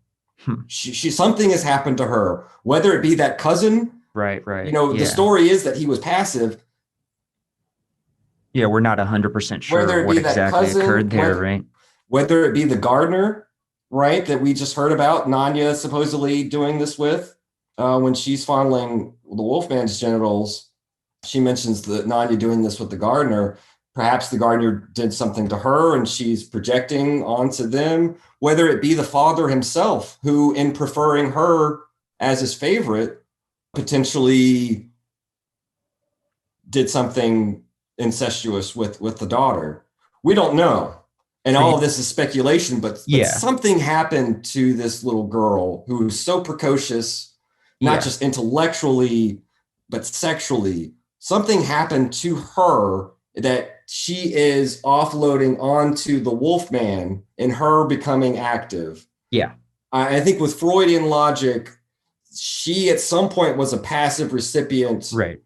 Something has happened to her, whether it be that cousin. Right. The story is that he was passive. Yeah, we're not 100% sure what exactly occurred there, right? Whether it be the gardener, right, that we just heard about, Nanya supposedly doing this with, when she's fondling the Wolfman's genitals, she mentions that Nanya doing this with the gardener. Perhaps the gardener did something to her and she's projecting onto them, whether it be the father himself, who in preferring her as his favorite, potentially did something incestuous with the daughter. We don't know. And all of this is speculation, but something happened to this little girl who was so precocious, not just intellectually, but sexually. Something happened to her that she is offloading onto the Wolfman in her becoming active. Yeah. I think with Freudian logic, she at some point was a passive recipient, right?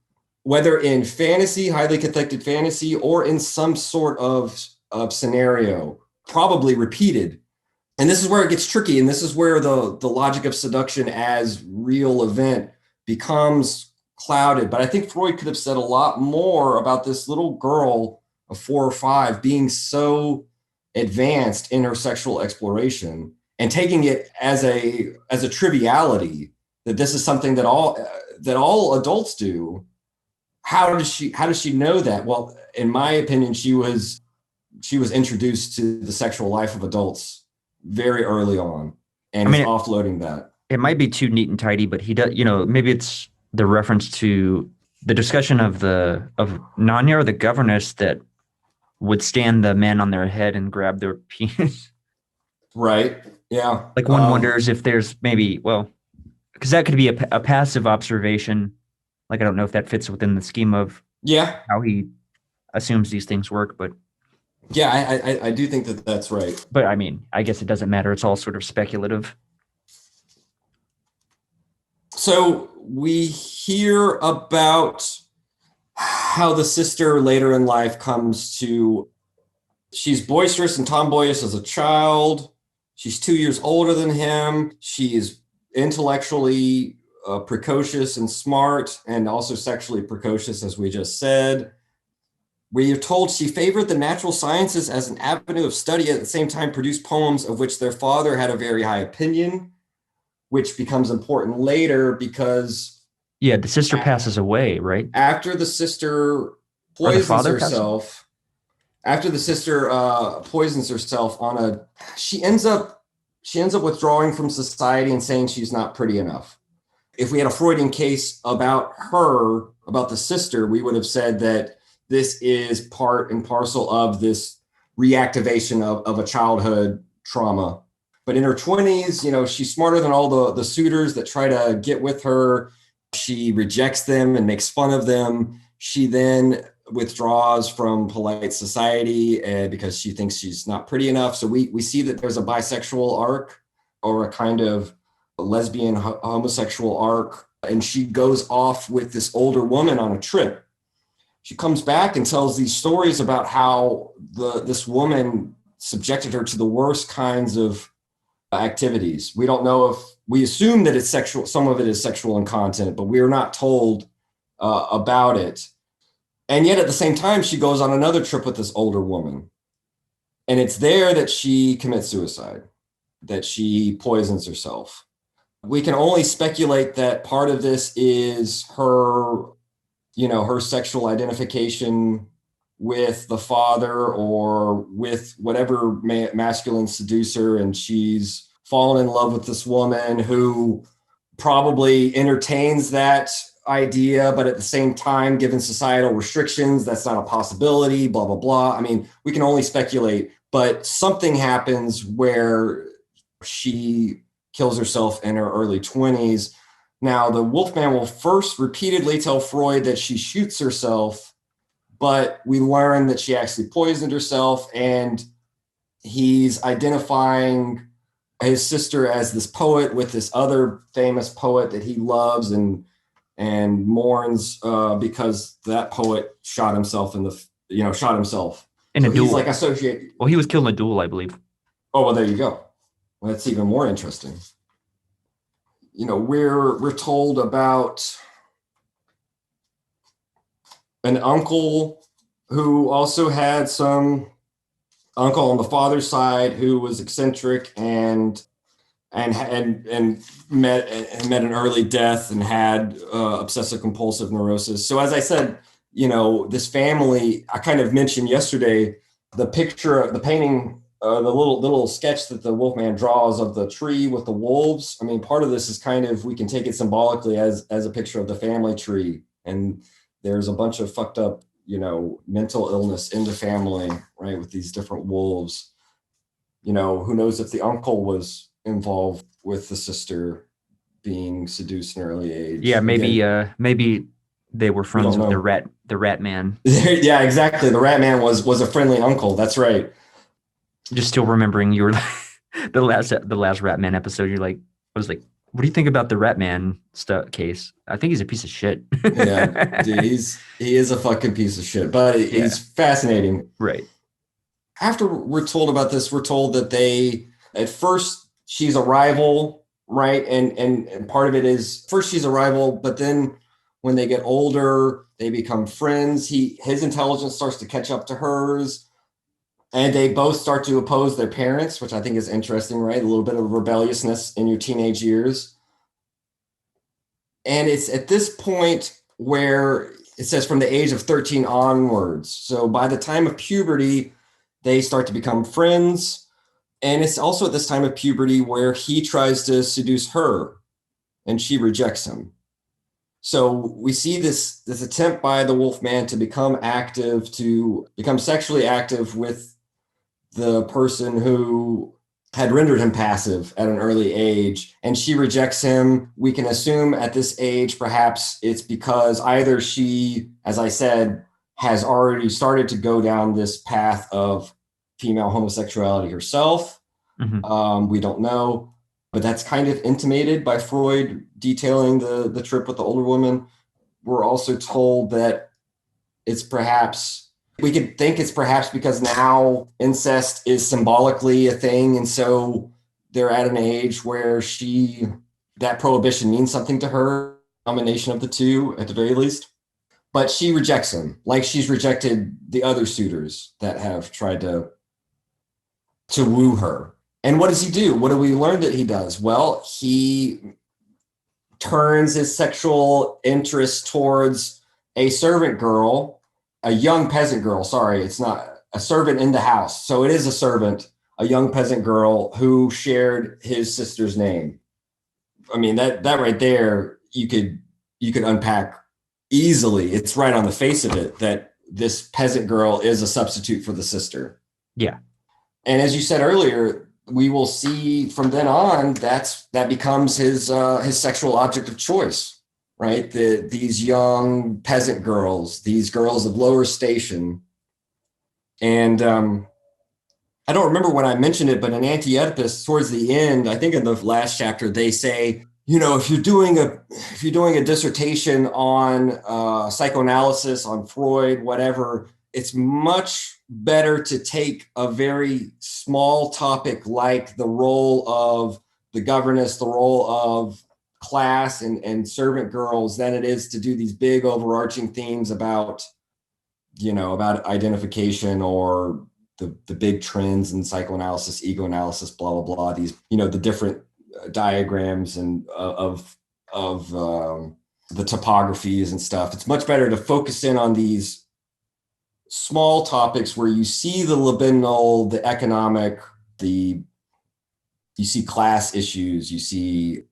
Whether in fantasy, highly cathected fantasy, or in some sort of scenario, probably repeated. And this is where it gets tricky. And this is where the logic of seduction as real event becomes clouded. But I think Freud could have said a lot more about this little girl of 4 or 5 being so advanced in her sexual exploration and taking it as a triviality, that this is something that all adults do. How does she know that? Well, in my opinion, she was introduced to the sexual life of adults very early on, and is offloading that. It might be too neat and tidy, but he does, maybe it's the reference to the discussion of Nanya or the governess that would stand the men on their head and grab their penis. Right. Yeah. Like one wonders if there's because that could be a passive observation. Like, I don't know if that fits within the scheme of how he assumes these things work, but Yeah, I do think that that's right. but I mean, I guess it doesn't matter. It's all sort of speculative. So we hear about how the sister later in life comes to, she's boisterous and tomboyish as a child. She's 2 years older than him. She is intellectually precocious and smart, and also sexually precocious, as we just said. We are told she favored the natural sciences as an avenue of study, at the same time produced poems of which their father had a very high opinion, which becomes important later because Yeah, the sister passes away, right? after the sister poisons herself, she ends up withdrawing from society and saying she's not pretty enough. If we had a Freudian case about the sister, we would have said that this is part and parcel of this reactivation of a childhood trauma. But in her 20s, she's smarter than all the suitors that try to get with her. She rejects them and makes fun of them. She then withdraws from polite society because she thinks she's not pretty enough. So we see that there's a bisexual arc or a kind of lesbian homosexual arc. And she goes off with this older woman on a trip. She comes back and tells these stories about how this woman subjected her to the worst kinds of activities. We don't know if, we assume that it's sexual, some of it is sexual in content, but we are not told about it. And yet at the same time, she goes on another trip with this older woman. And it's there that she commits suicide, that she poisons herself. We can only speculate that part of this is her sexual identification with the father or with whatever masculine seducer, and she's fallen in love with this woman who probably entertains that idea, but at the same time, given societal restrictions, that's not a possibility, blah, blah, blah. I mean, we can only speculate, but something happens where she kills herself in her early 20s. Now, the Wolfman will first repeatedly tell Freud that she shoots herself, but we learn that she actually poisoned herself, and he's identifying his sister as this poet with this other famous poet that he loves and mourns because that poet shot himself in a duel. He's like associated. Well, he was killed in a duel, I believe. Oh, well, there you go. Well, that's even more interesting. We're told about an uncle who also had some uncle on the father's side who was eccentric and met an early death and had obsessive compulsive neurosis. So as I said, this family, I kind of mentioned yesterday, the painting, the little sketch that the Wolfman draws of the tree with the wolves. I mean, part of this is kind of, we can take it symbolically as a picture of the family tree. And there's a bunch of fucked up, mental illness in the family, right? With these different wolves, who knows if the uncle was involved with the sister being seduced in early age. Yeah, maybe they were friends with the rat man. Yeah, exactly. The rat man was a friendly uncle. That's right. Just still remembering you were the last rat man episode. You're like, I was like, what do you think about the rat man case? I think he's a piece of shit. Yeah, dude, he is a fucking piece of shit, but he's fascinating. Right. After we're told about this, we're told that at first she's a rival, right? And part of it is, first she's a rival, but then when they get older, they become friends. His intelligence starts to catch up to hers. And they both start to oppose their parents, which I think is interesting, right? A little bit of rebelliousness in your teenage years. And it's at this point where it says from the age of 13 onwards. So by the time of puberty, they start to become friends. And it's also at this time of puberty where he tries to seduce her and she rejects him. So we see this attempt by the Wolfman to become sexually active with the person who had rendered him passive at an early age, and she rejects him. We can assume at this age, perhaps it's because either she, as I said, has already started to go down this path of female homosexuality herself. We don't know, but that's kind of intimated by Freud detailing the trip with the older woman. We're also told that we could think it's perhaps because now incest is symbolically a thing. And so they're at an age where that prohibition means something to her, combination of the two at the very least. But she rejects him, like she's rejected the other suitors that have tried to woo her. And what does he do? What do we learn that he does? Well, he turns his sexual interest towards a servant girl, a young peasant girl. Sorry, it's not a servant in the house. So it is a servant, a young peasant girl who shared his sister's name. I mean, that right there, you could unpack easily. It's right on the face of it that this peasant girl is a substitute for the sister. Yeah. And as you said earlier, we will see from then on that becomes his sexual object of choice, right? These young peasant girls, these girls of lower station. And I don't remember when I mentioned it, but in Anti-Oedipus, towards the end, I think in the last chapter, they say, if you're doing a dissertation on psychoanalysis, on Freud, whatever, it's much better to take a very small topic like the role of the governess, the role of class and servant girls, than it is to do these big overarching themes about identification or the big trends in psychoanalysis, ego analysis, blah, blah, blah, these, the different diagrams and of the topographies and stuff. It's much better to focus in on these small topics where you see the libidinal, the economic, you see class issues, you see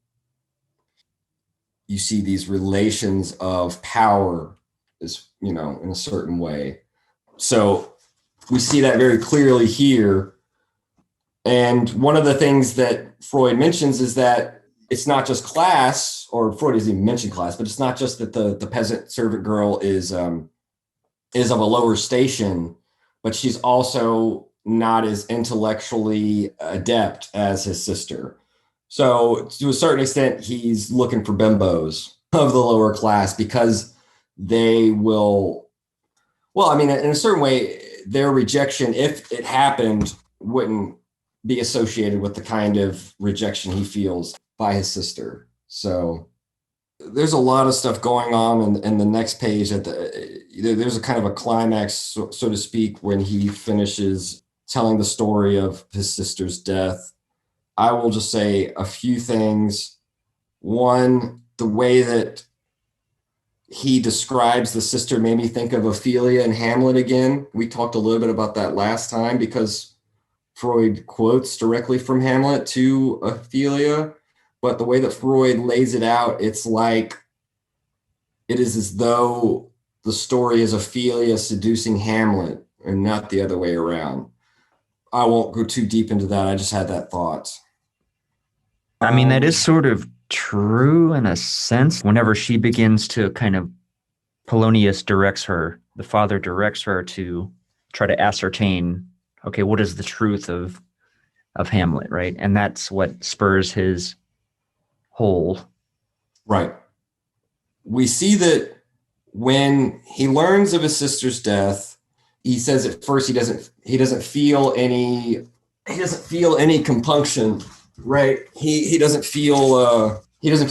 these relations of power is, in a certain way. So we see that very clearly here. And one of the things that Freud mentions is that it's not just class, or Freud doesn't even mention class, but it's not just that the peasant servant girl is of a lower station, but she's also not as intellectually adept as his sister. So to a certain extent, he's looking for bimbos of the lower class because they will, in a certain way, their rejection, if it happened, wouldn't be associated with the kind of rejection he feels by his sister. So there's a lot of stuff going on in the next page. There's a kind of a climax, so to speak, when he finishes telling the story of his sister's death. I will just say a few things. One, the way that he describes the sister made me think of Ophelia and Hamlet again. We talked a little bit about that last time because Freud quotes directly from Hamlet to Ophelia, but the way that Freud lays it out, it's like it is as though the story is Ophelia seducing Hamlet and not the other way around. I won't go too deep into that. I just had that thought. I mean, that is sort of true in a sense. Whenever she begins to Polonius directs her, the father directs her to try to ascertain, okay, what is the truth of Hamlet, right? And that's what spurs his whole. Right. We see that when he learns of his sister's death, he says at first he doesn't feel any compunction, right? He doesn't feel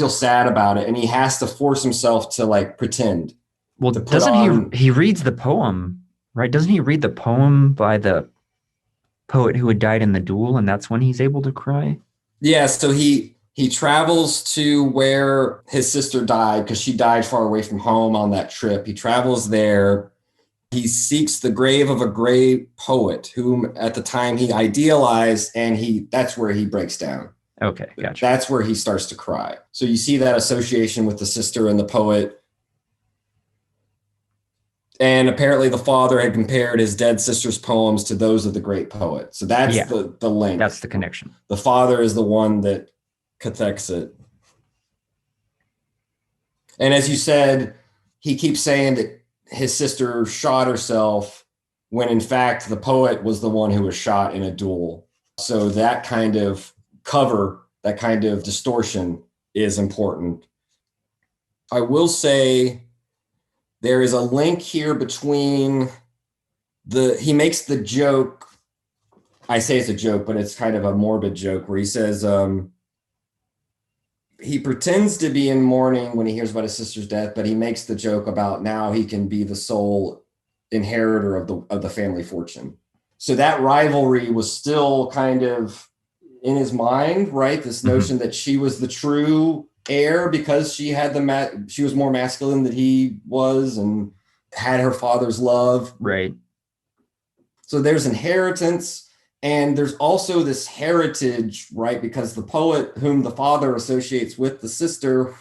sad about it, and he has to force himself to pretend. Well, doesn't he reads the poem, right? Doesn't he read the poem by the poet who had died in the duel, and that's when he's able to cry? Yeah, so he travels to where his sister died because she died far away from home on that trip. He travels there. He seeks the grave of a great poet whom at the time he idealized, and that's where he breaks down. Okay, gotcha. That's where he starts to cry. So you see that association with the sister and the poet. And apparently the father had compared his dead sister's poems to those of the great poet. So that's the link. That's the connection. The father is the one that cathects it. And as you said, he keeps saying that his sister shot herself when in fact the poet was the one who was shot in a duel. So that kind of cover, that kind of distortion is important. I will say there is a link here between he makes the joke, I say it's a joke, but it's kind of a morbid joke where he says, he pretends to be in mourning when he hears about his sister's death, but he makes the joke about now he can be the sole inheritor of the family fortune. So that rivalry was still kind of in his mind, right? This notion that she was the true heir because she had she was more masculine than he was and had her father's love. Right. So there's inheritance. And there's also this heritage, right? Because the poet whom the father associates with the sister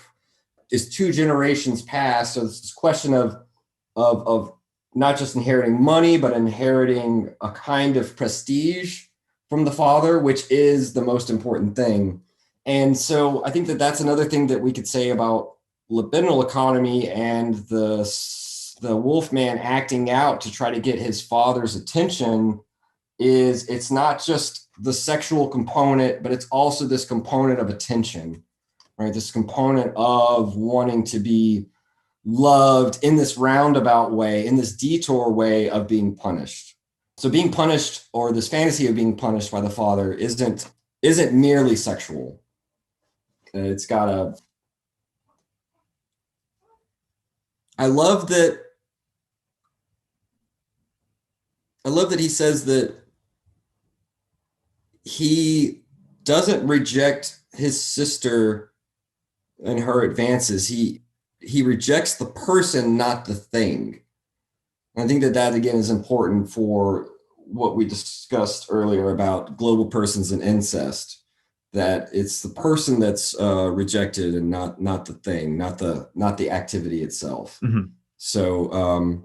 is 2 generations past. So it's this question of not just inheriting money, but inheriting a kind of prestige from the father, which is the most important thing. And so I think that that's another thing that we could say about libidinal economy and the wolfman acting out to try to get his father's attention is it's not just the sexual component, but it's also this component of attention, right? This component of wanting to be loved in this roundabout way, in this detour way of being punished. So being punished, or this fantasy of being punished by the father, isn't merely sexual. It's got I love that he says that he doesn't reject his sister and her advances. He rejects the person, not the thing. And I think that again is important for what we discussed earlier about global persons and incest, that it's the person that's rejected and not the thing, not the activity itself. Mm-hmm. So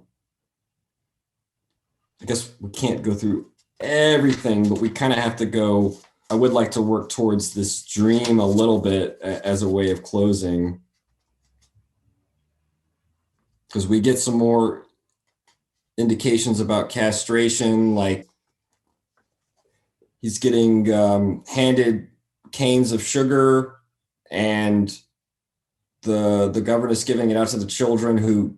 I guess we can't go through everything, but we kind of have to go. I would like to work towards this dream a little bit as a way of closing, because we get some more indications about castration, like he's getting handed canes of sugar, and the governess giving it out to the children, who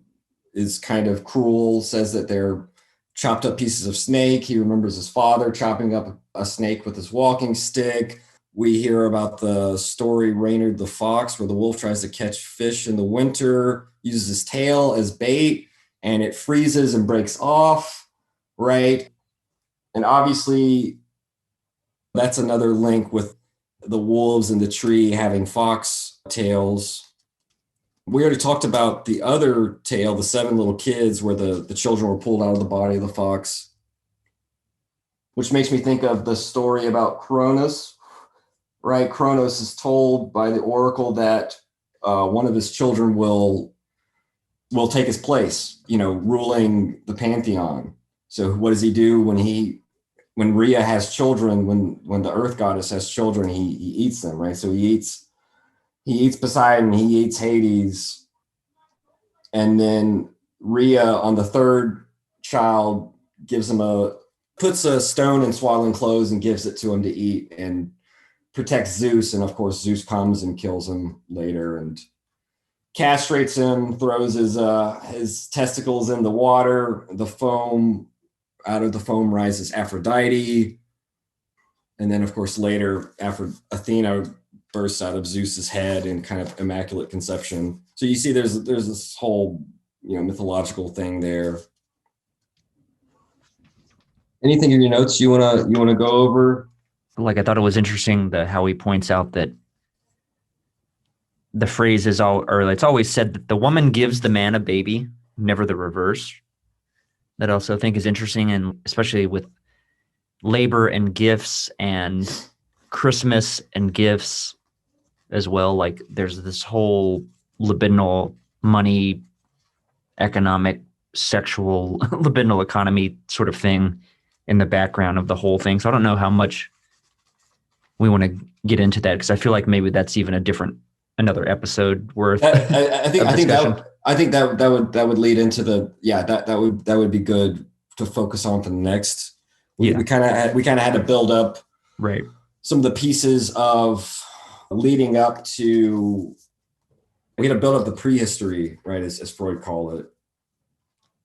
is kind of cruel, says that they're chopped up pieces of snake. He remembers his father chopping up a snake with his walking stick. We hear about the story Reynard the Fox, where the wolf tries to catch fish in the winter, uses his tail as bait, and it freezes and breaks off, right? And obviously, that's another link with the wolves in the tree having fox tails. We already talked about the other tale, the 7 little kids, where the children were pulled out of the body of the fox, which makes me think of the story about Cronus, right? Cronus is told by the oracle that one of his children will take his place, ruling the pantheon. So what does he do when Rhea has children, when the earth goddess has children, he eats them, right? So he eats Poseidon, he eats Hades, and then Rhea on the 3rd child puts a stone in swaddling clothes and gives it to him to eat and protects Zeus. And of course, Zeus comes and kills him later and castrates him, throws his testicles in the water, out of the foam rises Aphrodite. And then of course later, Athena bursts out of Zeus's head in kind of immaculate conception. So you see there's this whole, mythological thing there. Anything in your notes you wanna go over? Like, I thought it was interesting how he points out that the phrase it's always said that the woman gives the man a baby, never the reverse. That I also think is interesting, and especially with labor and gifts and Christmas and gifts as well. Like, there's this whole libidinal, money, economic, sexual, libidinal economy sort of thing in the background of the whole thing. So I don't know how much we want to get into that, because I feel like maybe that's even another episode worth. I think I think that would lead into that would be good to focus on for the next. We kind of had to build up right some of the pieces of leading up to. We got to build up the prehistory, right, as Freud called it.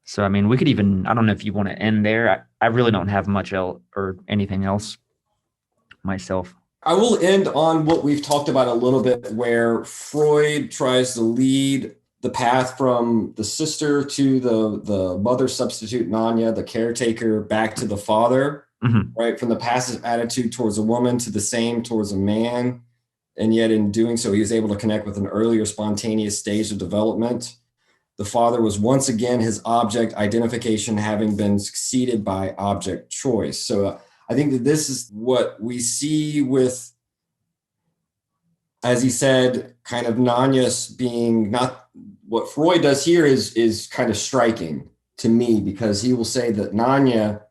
So, I mean, we could even, I don't know if you want to end there. I really don't have much else or anything else myself. I will end on what we've talked about a little bit, where Freud tries to lead the path from the sister to the mother substitute, Nanya, the caretaker, back to the father, right? From the passive attitude towards a woman to the same towards a man. And yet in doing so, he was able to connect with an earlier spontaneous stage of development. The father was once again his object identification having been succeeded by object choice. So I think that this is what we see with, as he said, kind of Nanyas being not what Freud does here is kind of striking to me, because he will say that Nanya,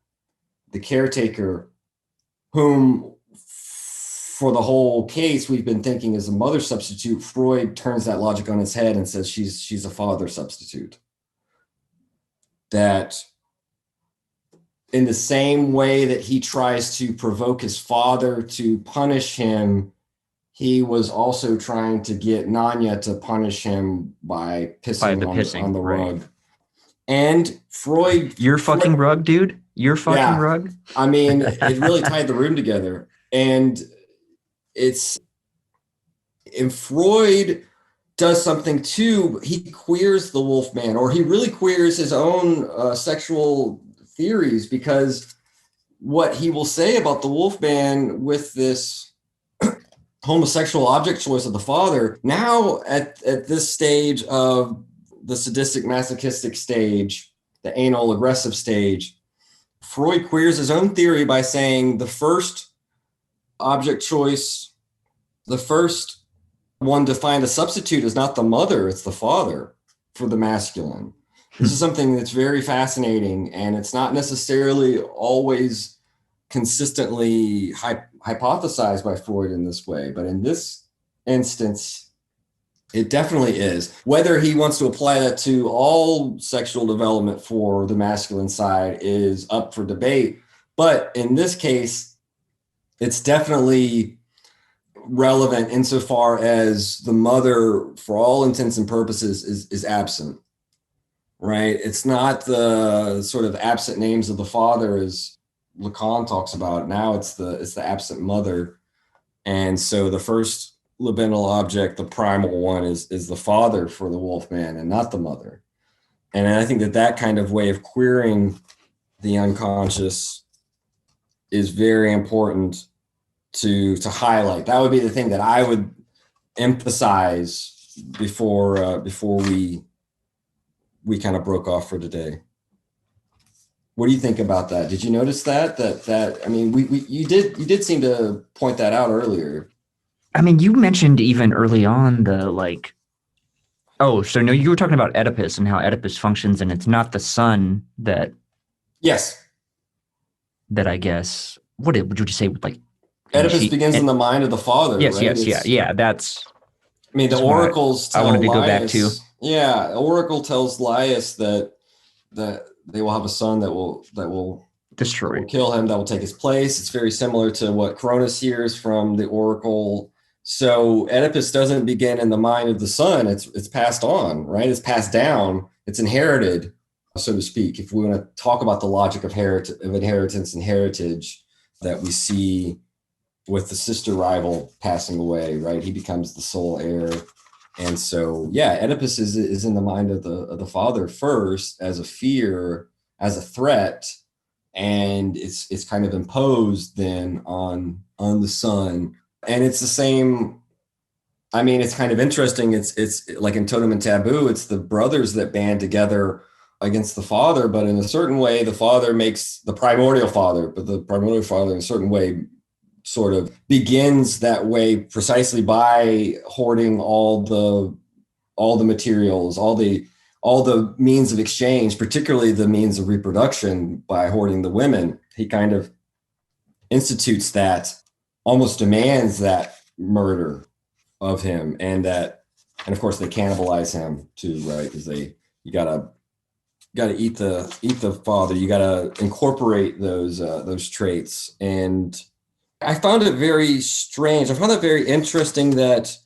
the caretaker, whom for the whole case we've been thinking is a mother substitute, Freud turns that logic on its head and says she's a father substitute. That in the same way that he tries to provoke his father to punish him, he was also trying to get Nanya to punish him by pissing on the rug. And Freud... Your fucking rug, dude? Your fucking rug? I mean, it really tied the room together. And Freud does something too. He queers the Wolfman, or he really queers his own sexual theories, because what he will say about the Wolfman with this homosexual object choice of the father, now at this stage of the sadistic masochistic stage, the anal aggressive stage, Freud queers his own theory by saying the first object choice, the first one to find a substitute is not the mother, it's the father for the masculine. This is something that's very fascinating, and it's not necessarily always consistently hypothesized by Freud in this way, but in this instance, it definitely is. Whether he wants to apply that to all sexual development for the masculine side is up for debate, but in this case, it's definitely relevant insofar as the mother, for all intents and purposes, is absent, right? It's not the sort of absent names of the father as Lacan talks about. Now it's the absent mother. And so the first libidinal object, the primal one, is the father for the Wolfman and not the mother. And I think that kind of way of queering the unconscious is very important to highlight. That would be the thing that I would emphasize before we kind of broke off for today. What do you think about that? Did you notice that I mean, you did seem to point that out earlier. I mean, you mentioned even early on so no, you were talking about Oedipus and how Oedipus functions, and it's not the son that. Yes. That I guess, what would you say, like, Oedipus begins in the mind of the father. Yes, right? Yeah. That's. I mean, the oracles. I wanted to go back to. Yeah, Oracle tells Laius that they will have a son that will destroy, that will kill him, that will take his place. It's very similar to what Cronus hears from the Oracle. So Oedipus doesn't begin in the mind of the son. It's passed on, right? It's passed down. It's inherited, so to speak. If we want to talk about the logic of inheritance and heritage that we see with the sister rival passing away, right? He becomes the sole heir. And so, Oedipus is in the mind of the father first as a fear, as a threat, and it's kind of imposed then on the son. And it's the same. I mean, it's kind of interesting. It's like in Totem and Taboo, it's the brothers that band together against the father, but in a certain way, the father makes the primordial father, but the primordial father in a certain way sort of begins that way precisely by hoarding all the materials, all the means of exchange, particularly the means of reproduction, by hoarding the women. He kind of institutes that, almost demands that murder of him, and that And of course they cannibalize him too, right? Because you gotta eat the father. You gotta incorporate those traits. And I found it very strange. I found it very interesting that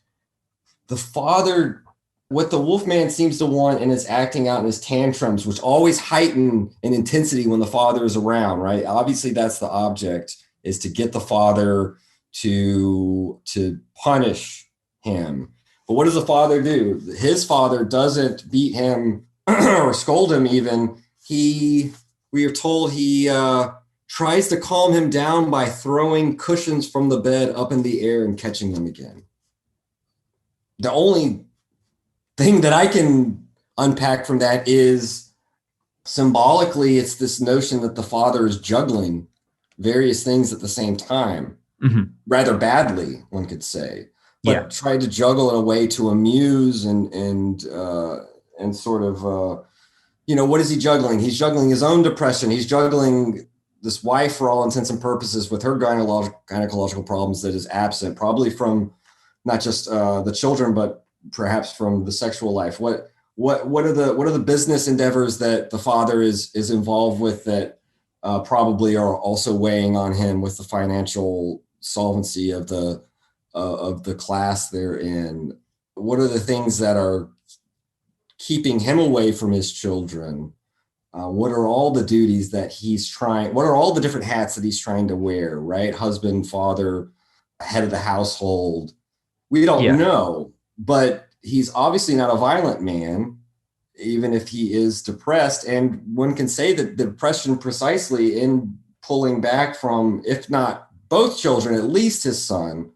the father, what the Wolfman seems to want and is acting out in his tantrums, which always heighten in intensity when the father is around, right? Obviously, that's the object, is to get the father to punish him. But what does the father do? His father doesn't beat him or scold him even. We are told he tries to calm him down by throwing cushions from the bed up in the air and catching them again. The only thing that I can unpack from that is symbolically, it's this notion that the father is juggling various things at the same time, rather badly, one could say, but tried to juggle in a way to amuse and sort of, what is he juggling? He's juggling his own depression. He's juggling this wife, for all intents and purposes, with her gynecological problems that is absent, probably from not just the children, but perhaps from the sexual life. What are the business endeavors that the father is involved with that probably are also weighing on him with the financial solvency of the class they're in? What are the things that are keeping him away from his children? What are all the duties that what are all the different hats that he's trying to wear, right? Husband, father, head of the household. We don't know, but he's obviously not a violent man, even if he is depressed. And one can say that the depression precisely in pulling back from, if not both children, at least his son,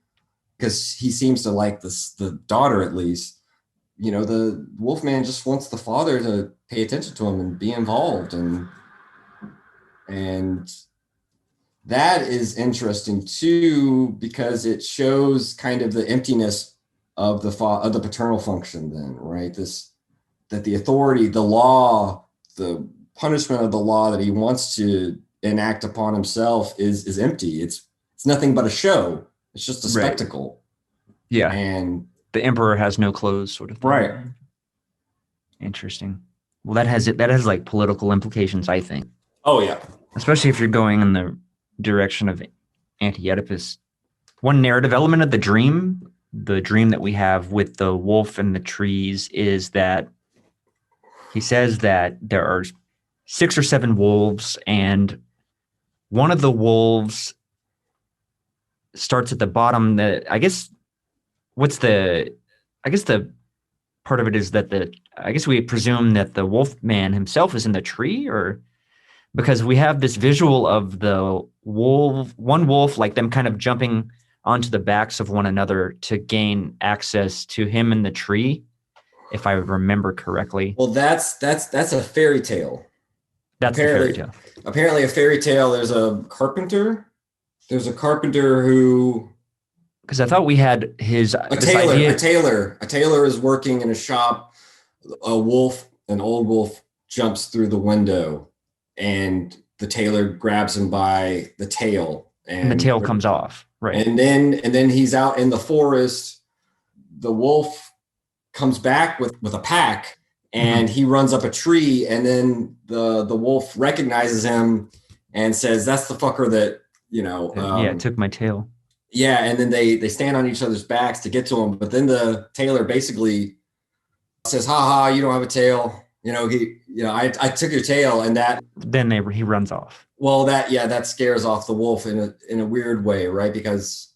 because he seems to like the daughter at least. The Wolfman just wants the father to pay attention to him and be involved. And that is interesting too, because it shows kind of the emptiness of the paternal function then, right? That the authority, the law, the punishment of the law that he wants to enact upon himself is empty. It's nothing but a show. It's just a spectacle. Yeah. And the emperor has no clothes, sort of thing. Right. Interesting. Well, that has like political implications, I think. Oh yeah. Especially if you're going in the direction of anti-Oedipus. One narrative element of the dream that we have with the wolf and the trees, is that he says that there are 6 or 7 wolves, and one of the wolves starts at the bottom. I guess the part of it is that I guess we presume that the wolf man himself is in the tree, or because we have this visual of the one wolf, like them kind of jumping onto the backs of one another to gain access to him in the tree, if I remember correctly. Well, that's a fairy tale. That's apparently, the fairy tale. Apparently a fairy tale. There's a carpenter who, because I thought we had a tailor is working in a shop. An old wolf jumps through the window, and the tailor grabs him by the tail, and the tail comes off. Right. And then he's out in the forest. The wolf comes back with a pack, and he runs up a tree, and then the wolf recognizes him and says, "That's the fucker that, took my tail." Yeah, and then they stand on each other's backs to get to him, but then the tailor basically says, "Ha ha, you don't have a tail. I took your tail," and that. Then he runs off. Well, that scares off the wolf in a weird way, right? Because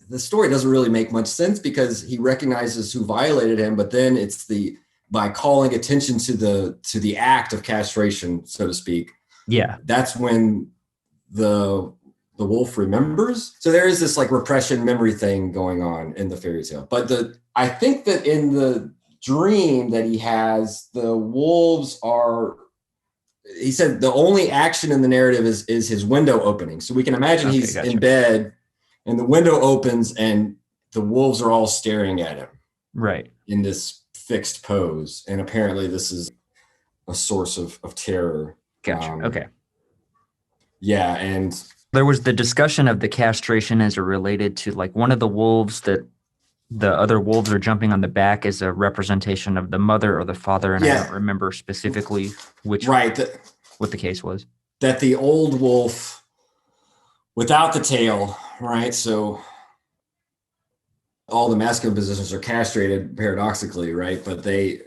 the story doesn't really make much sense, because he recognizes who violated him, but then it's by calling attention to the act of castration, so to speak. Yeah, that's when the wolf remembers. So there is this like repression memory thing going on in the fairy tale. But I think that in the dream that he has, the wolves are. He said the only action in the narrative is his window opening. So we can imagine he's in bed and the window opens and the wolves are all staring at him. Right. In this fixed pose. And apparently this is a source of terror. Gotcha. Okay. Yeah. And there was the discussion of the castration as it related to like one of the wolves that the other wolves are jumping on the back is a representation of the mother or the father, and I don't remember specifically what the case was. That the old wolf without the tail, right? So all the masculine positions are castrated paradoxically, right? But the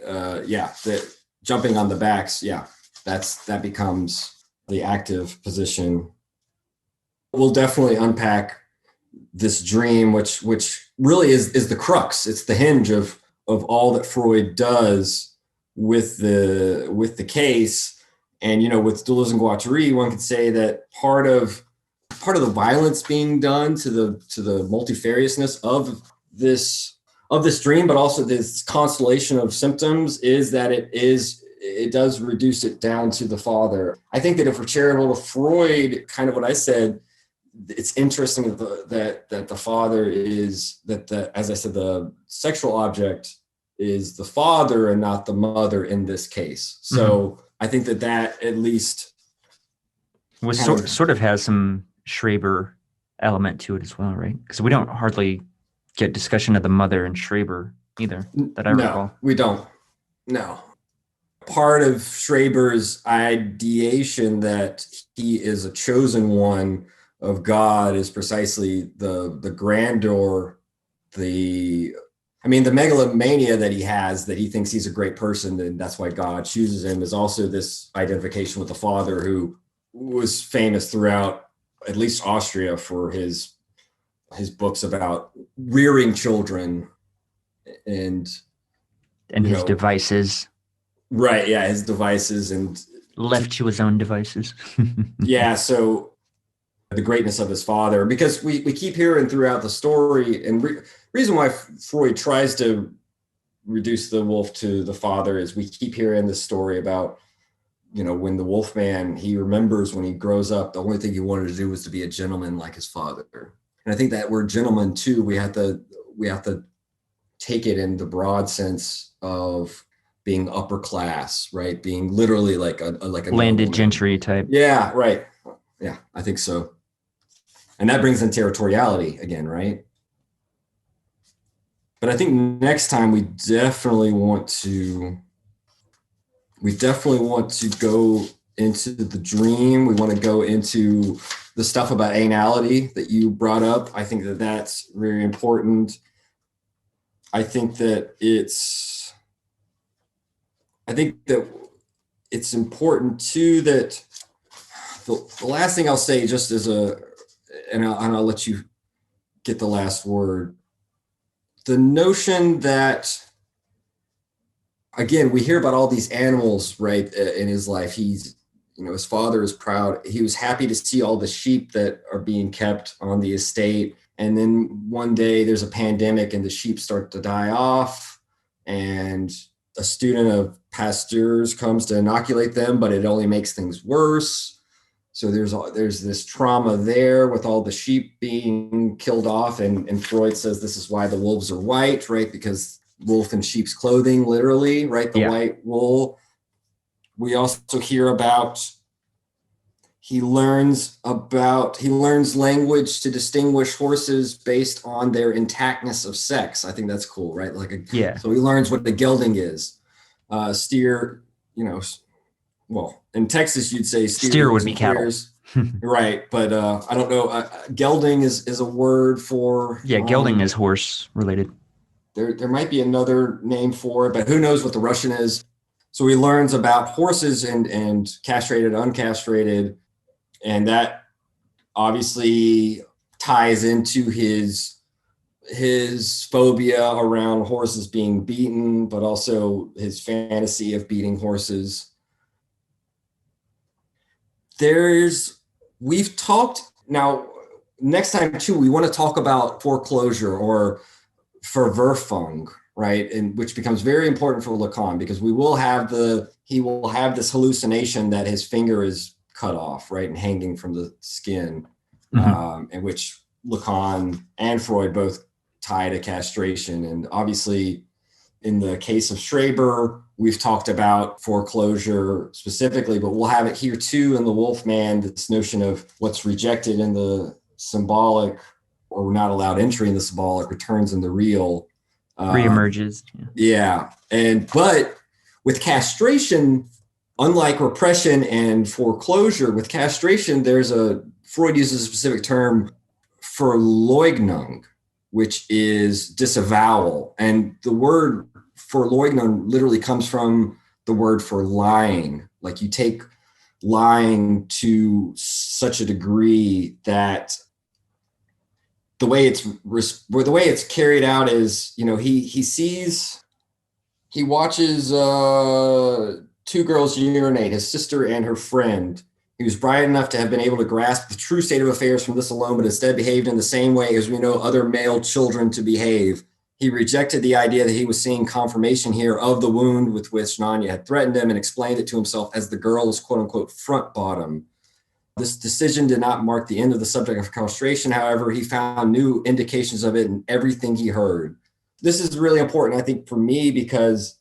jumping on the backs, that becomes the active position. We'll definitely unpack this dream, which really is the crux. It's the hinge of all that Freud does with the case. And with Deleuze and Guattari, one could say that part of the violence being done to the multifariousness of this dream, but also this constellation of symptoms, is that it does reduce it down to the father. I think that if we're charitable to Freud, kind of what I said, it's interesting that the father is as I said, the sexual object is the father and not the mother in this case. So I think that at least was sort of has some Schreber element to it as well, right? Because we don't hardly get discussion of the mother in Schreber either, that I recall. We don't. No. Part of Schreber's ideation that he is a chosen one of God is precisely the grandeur, the megalomania that he has, that he thinks he's a great person and that's why God chooses him, is also this identification with the father, who was famous throughout at least Austria for his books about rearing children and his devices. Right. Yeah. His devices and left to his own devices. Yeah. So the greatness of his father, because we keep hearing throughout the story, and reason why Freud tries to reduce the wolf to the father is we keep hearing this story about, when the wolf man, he remembers when he grows up, the only thing he wanted to do was to be a gentleman like his father. And I think that word gentleman too, we have to take it in the broad sense of being upper class, right? Being literally like a landed gentry type. Yeah, right. Yeah, I think so. And that brings in territoriality again, right? But I think next time we definitely want to go into the dream. We want to go into the stuff about anal that you brought up. I think that's very important. I think that it's important too that the last thing I'll say, just as and I'll let you get the last word. The notion that, again, we hear about all these animals, right, in his life. He's, his father is proud. He was happy to see all the sheep that are being kept on the estate. And then one day there's a pandemic and the sheep start to die off. And a student of Pasteur's comes to inoculate them, but it only makes things worse. So there's this trauma there with all the sheep being killed off. And Freud says this is why the wolves are white, right? Because wolf in sheep's clothing, literally, right? The white wool. We also hear about, he learns language to distinguish horses based on their intactness of sex. I think that's cool, right? So he learns what the gelding is. Steer, well, in Texas, you'd say steer would be cattle. Right. But I don't know. Gelding is a word for. Yeah, gelding is horse related. There might be another name for it, but who knows what the Russian is. So he learns about horses and castrated, uncastrated. And that obviously ties into his phobia around horses being beaten, but also his fantasy of beating horses. We've talked now, next time too, we want to talk about foreclosure or Verwirrung, right? And which becomes very important for Lacan, because he will have this hallucination that his finger is cut off, right? And hanging from the skin, in which Lacan and Freud both tie to castration. And obviously in the case of Schreber, we've talked about foreclosure specifically, but we'll have it here too in the Wolfman, this notion of what's rejected in the symbolic or not allowed entry in the symbolic returns in the real. Reemerges. Yeah. But with castration, unlike repression and foreclosure, with castration, Freud uses a specific term, Verleugnung, which is disavowal. And the word Verleugnung literally comes from the word for lying. Like you take lying to such a degree that the way it's carried out is, he watches two girls urinate, his sister and her friend. He was bright enough to have been able to grasp the true state of affairs from this alone, but instead behaved in the same way as we know other male children to behave. He rejected the idea that he was seeing confirmation here of the wound with which Nanya had threatened him and explained it to himself as the girl's quote unquote front bottom. This decision did not mark the end of the subject of castration. However, he found new indications of it in everything he heard. This is really important, I think, for me, because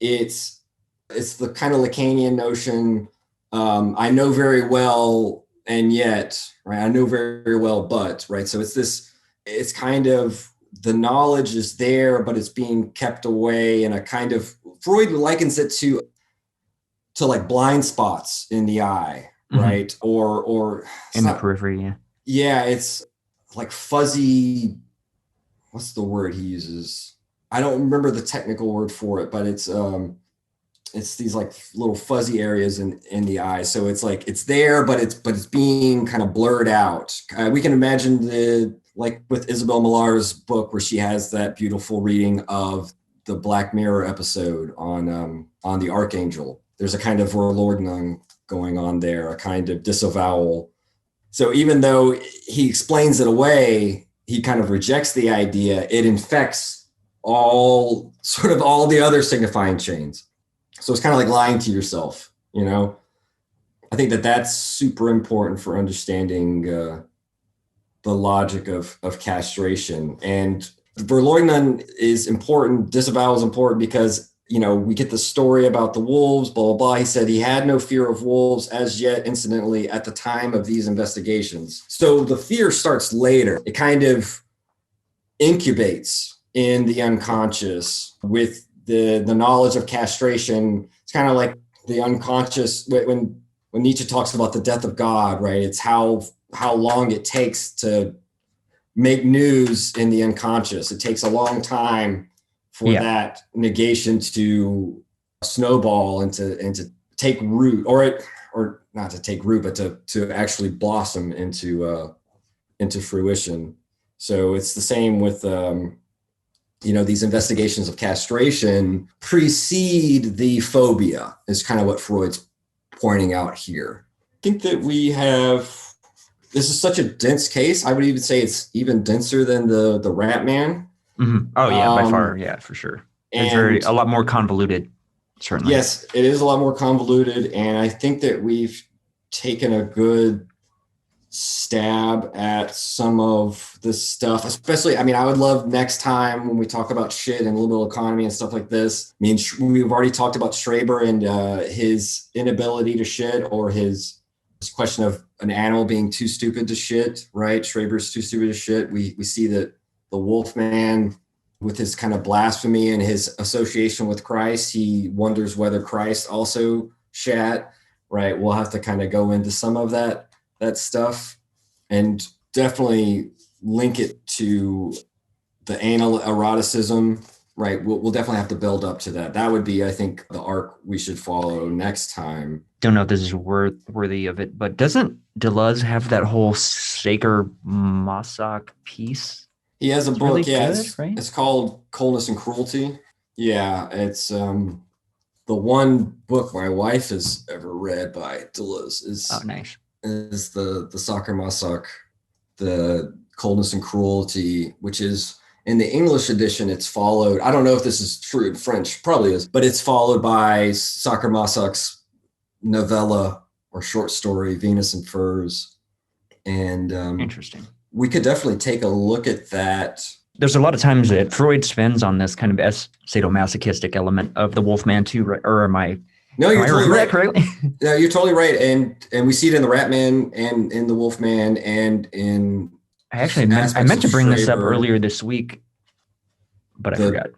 it's the kind of Lacanian notion. I know very well, and yet, right? I know very, very well, but, right? So it's kind of, the knowledge is there, but it's being kept away in a kind of, Freud likens it to like blind spots in the eye, right? Or in the periphery, yeah. Yeah, it's like fuzzy, what's the word he uses? I don't remember the technical word for it, but it's these like little fuzzy areas in the eye. So it's like it's there, but it's being kind of blurred out. We can imagine like with Isabel Millar's book, where she has that beautiful reading of the Black Mirror episode on the Archangel. There's a kind of Verleugnung going on there, a kind of disavowal. So even though he explains it away, he kind of rejects the idea. It infects all the other signifying chains. So it's kind of like lying to yourself, I think that's super important for understanding the logic of castration. And Verleugnung is important. Disavowal is important because, we get the story about the wolves, blah, blah, blah. He said he had no fear of wolves as yet, incidentally, at the time of these investigations. So the fear starts later. It kind of incubates in the unconscious with the knowledge of castration. It's kind of like the unconscious, when Nietzsche talks about the death of God, right? It's how long it takes to make news in the unconscious. It takes a long time for that negation to snowball and to take root, or not to take root, but to actually blossom into fruition. So it's the same with these investigations of castration precede the phobia, is kind of what Freud's pointing out here. I think that this is such a dense case. I would even say it's even denser than the Rat Man. Mm-hmm. Oh yeah, by far. Yeah, for sure. It's a lot more convoluted, certainly. Yes, it is a lot more convoluted. And I think that we've taken a good stab at some of this stuff, especially, I would love next time when we talk about shit and liberal economy and stuff like this. We've already talked about Schreber and his inability to shit, or his question of an animal being too stupid to shit, right? Schreber's too stupid to shit. We see that the Wolfman, with his kind of blasphemy and his association with Christ, he wonders whether Christ also shat, right? We'll have to kind of go into some of that stuff and definitely link it to the anal eroticism, right? We'll definitely have to build up to that. That would be, I think, the arc we should follow next time. Don't know if this is worthy of it, but doesn't Deleuze have that whole Saker Masoch piece? He has a book, really yeah. Good, right? It's called Coldness and Cruelty. Yeah, it's the one book my wife has ever read by Deleuze is the Saker Masoch, the Coldness and Cruelty, which is in the English edition. It's followed. I don't know if this is true in French, probably is, but it's followed by Saker Masoch's novella or short story, Venus and Furs. And interesting. We could definitely take a look at that. There's a lot of times that Freud spends on this kind of sadomasochistic element of the Wolfman too, right? Or am I? No, you're totally right. Correctly? No, you're totally right. And we see it in the Rat Man and in the Wolfman and in. I meant to bring this up earlier this week. but I forgot.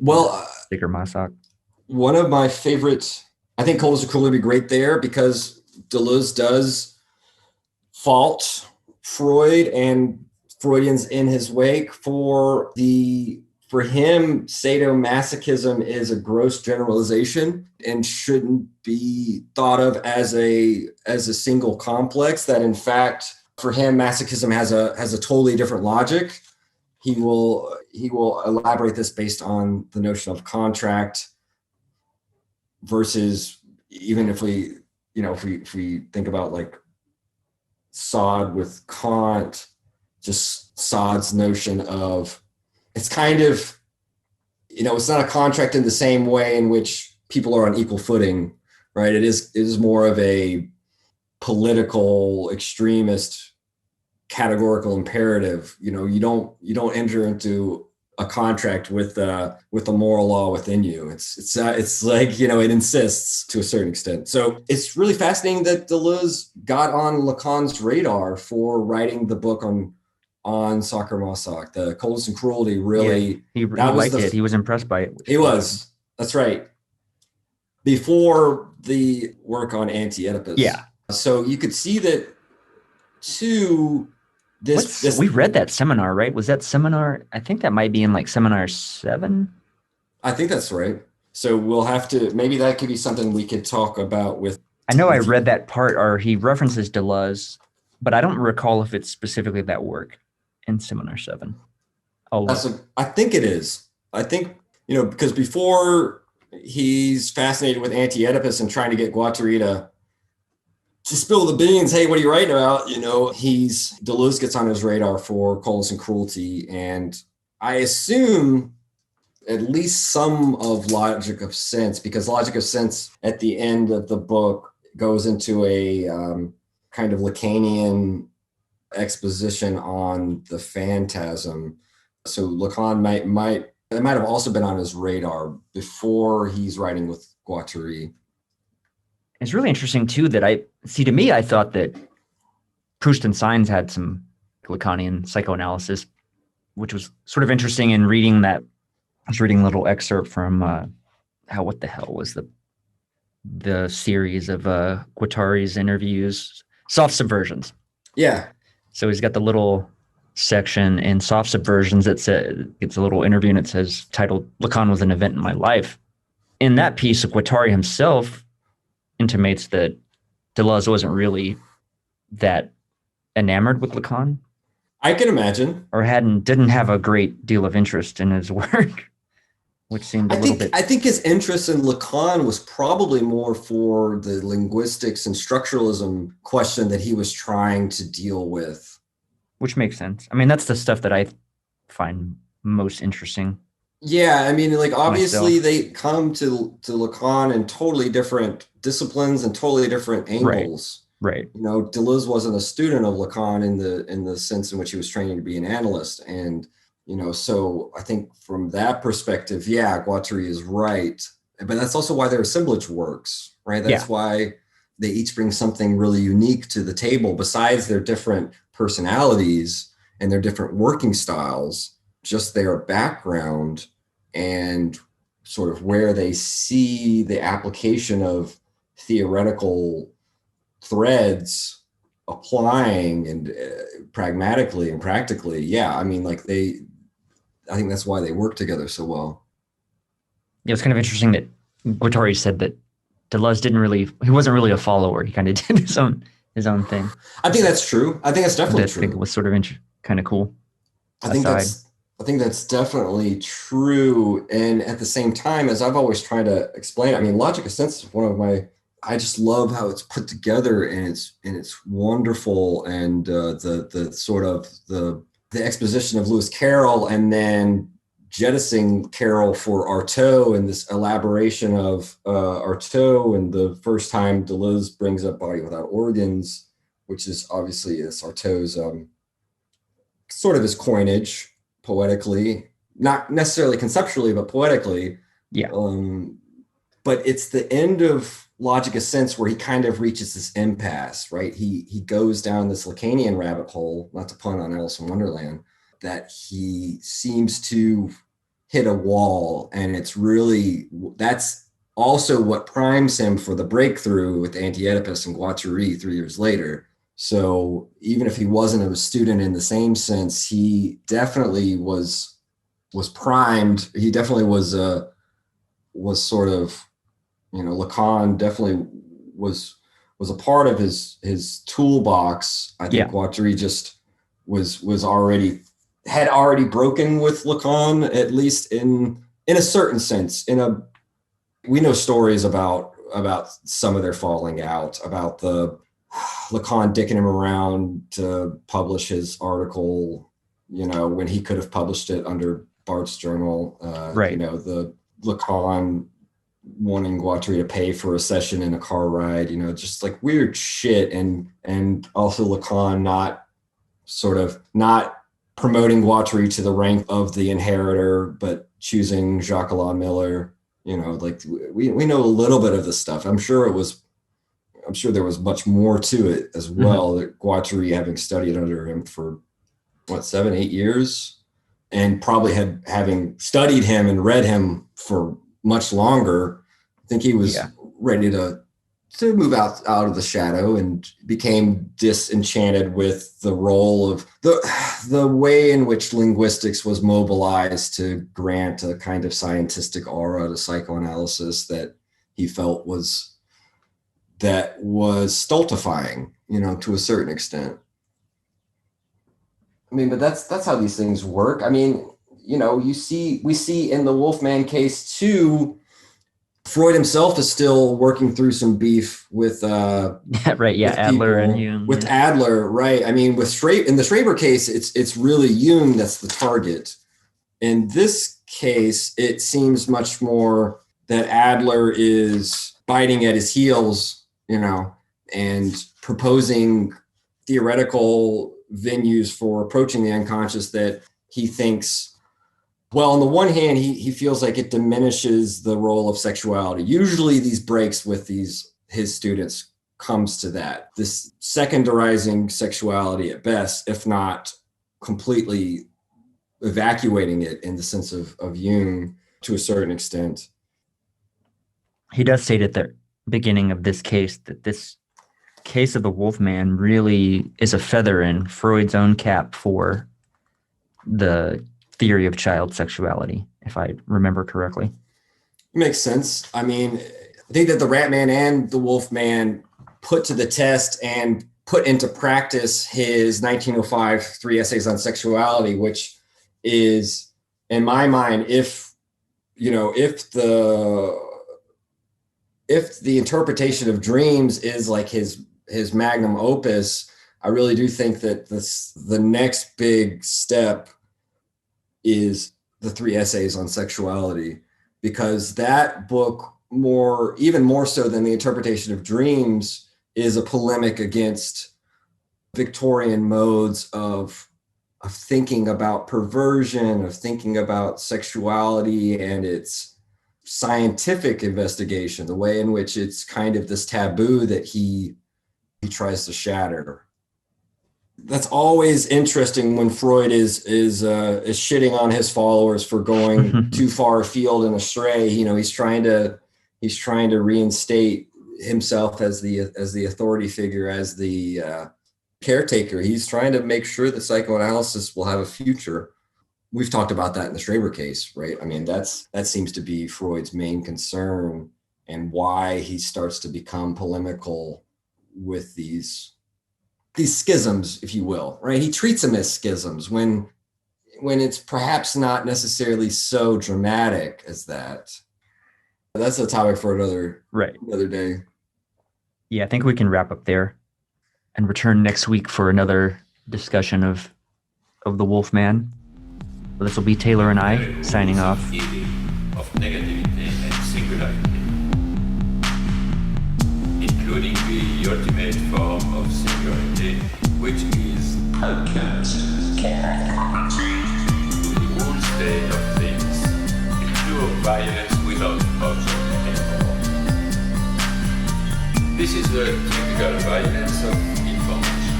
Well, Sticker Masak. one of my favorites, I think Coldness and Cruelty would be great there because Deleuze does fault Freud and Freudians in his wake for him, sadomasochism is a gross generalization and shouldn't be thought of as a single complex. That in fact, for him, masochism has a totally different logic. He will elaborate this based on the notion of contract versus, even if we think about like Sade with Kant, just Sade's notion of, it's kind of, it's not a contract in the same way in which people are on equal footing, right? It is more of a political extremist categorical imperative. You don't enter into a contract with a moral law within you. It's like, it insists to a certain extent. So it's really fascinating that Deleuze got on Lacan's radar for writing the book on Sacher-Masoch. The Coldness and Cruelty really, he liked it. He was impressed by it. He was. That's right. Before the work on Anti-Oedipus. Yeah. So you could see that too. We read that seminar, right? Was that seminar? I think that might be in like seminar 7. I think that's right. So we'll have to, maybe that could be something we could talk about with. I know I read that part, or he references Deleuze, but I don't recall if it's specifically that work in seminar 7. I think it is. I think, because before he's fascinated with Anti-Oedipus and trying to get Guattari to spill the beans. Hey, what are you writing about? Deleuze gets on his radar for Coldness and Cruelty. And I assume at least some of Logic of Sense, because Logic of Sense at the end of the book goes into a kind of Lacanian exposition on the phantasm. So Lacan might have also been on his radar before he's writing with Guattari. It's really interesting too that to me, I thought that Proust and Sainz had some Lacanian psychoanalysis, which was sort of interesting in reading that. I was reading a little excerpt from what the hell was the series of Guattari's interviews, Soft Subversions. Yeah. So he's got the little section in Soft Subversions that says, it's a little interview and it says, titled "Lacan was an event in my life." In that piece, Guattari himself intimates that Deleuze wasn't really that enamored with Lacan. I can imagine. Or didn't have a great deal of interest in his work, which seemed a little bit. I think his interest in Lacan was probably more for the linguistics and structuralism question that he was trying to deal with. Which makes sense. I mean, that's the stuff that I find most interesting. Yeah, I mean, like obviously myself. They come to Lacan in totally different disciplines and totally different angles. Right. Deleuze wasn't a student of Lacan in the sense in which he was training to be an analyst. And, so I think from that perspective, yeah, Guattari is right. But that's also why their assemblage works, right? That's why they each bring something really unique to the table besides their different personalities and their different working styles. Just their background and sort of where they see the application of theoretical threads applying and pragmatically and practically. Yeah, I mean, I think that's why they work together so well. Yeah, it's kind of interesting that Guattari said that Deleuze he wasn't really a follower. He kind of did his own thing. I think that's true. I think that's definitely true. I think it was sort of kind of cool. I think that's definitely true. And at the same time, as I've always tried to explain, I mean, Logic of Sense is one of I just love how it's put together and it's wonderful. And the sort of the exposition of Lewis Carroll and then jettisoning Carroll for Artaud and this elaboration of Artaud and the first time Deleuze brings up Body Without Organs, which is obviously Artaud's sort of his coinage poetically, not necessarily conceptually, but poetically. Yeah. But it's the end of Logic of Sense where he kind of reaches this impasse, right? He goes down this Lacanian rabbit hole, not to pun on Alice in Wonderland, that he seems to hit a wall. And that's also what primes him for the breakthrough with Anti-Oedipus and Guattari 3 years later. So even if he wasn't a student in the same sense, he definitely was primed. He definitely was sort of, Lacan definitely was a part of his toolbox. I think Guattari just had already broken with Lacan, at least in a certain sense. We know stories about some of their falling out, about the Lacan dicking him around to publish his article, when he could have published it under Bart's journal. Right. The Lacan wanting Guattari to pay for a session in a car ride, just like weird shit. And also Lacan not promoting Guattari to the rank of the inheritor, but choosing Jacques-Alain Miller. We know a little bit of this stuff. I'm sure there was much more to it as well. That Guattari, having studied under him for 7-8 years, and probably having studied him and read him for much longer, I think he was ready to move out of the shadow, and became disenchanted with the role of the way in which linguistics was mobilized to grant a kind of scientific aura to psychoanalysis that he felt was stultifying, to a certain extent. I mean, but that's how these things work. I mean, we see in the Wolfman case too, Freud himself is still working through some beef with Adler and Jung. With Adler, right? I mean, in the Schreber case, it's really Jung that's the target. In this case, it seems much more that Adler is biting at his heels, and proposing theoretical venues for approaching the unconscious that he thinks, well, on the one hand, he feels like it diminishes the role of sexuality. Usually these breaks with his students comes to that. This secondarizing sexuality at best, if not completely evacuating it in the sense of Jung to a certain extent. He does state at the beginning of this case that this case of the Wolfman really is a feather in Freud's own cap for the theory of child sexuality, if I remember correctly. Makes sense. I mean, I think that the Ratman and the Wolfman put to the test and put into practice his 1905 3 essays on sexuality, which is, in my mind, if the interpretation of dreams is like his magnum opus, I really do think that the next big step is the 3 essays on sexuality, because that book, even more so than the interpretation of dreams, is a polemic against Victorian modes of thinking about perversion, of thinking about sexuality and its scientific investigation, the way in which it's kind of this taboo that he tries to shatter. That's always interesting when Freud is shitting on his followers for going too far afield and astray. He's trying to reinstate himself as the authority figure, as the caretaker. He's trying to make sure that psychoanalysis will have a future. We've talked about that in the Schreber case, right? I mean, that seems to be Freud's main concern, and why he starts to become polemical with these schisms, if you will, right? He treats them as schisms when it's perhaps not necessarily so dramatic as that. That's a topic for another day. Yeah, I think we can wrap up there and return next week for another discussion of the Wolfman. Well, this will be Taylor and I signing off. Of negativity and singularity, including the ultimate form of singularity, which is the whole state of things, the pure violence without object anymore. This is the typical violence of information.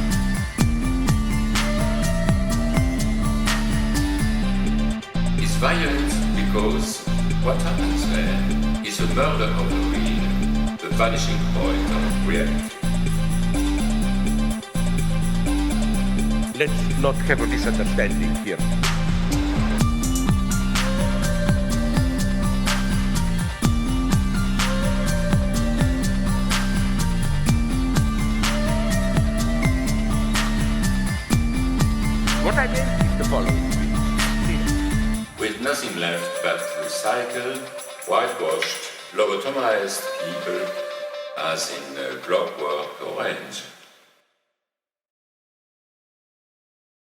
It's violent because what happens there is a murder of the real, the vanishing point of reality. Let's not have a misunderstanding here. What I meant is the following. With nothing left but recycled, whitewashed, lobotomized people as in Clockwork Orange.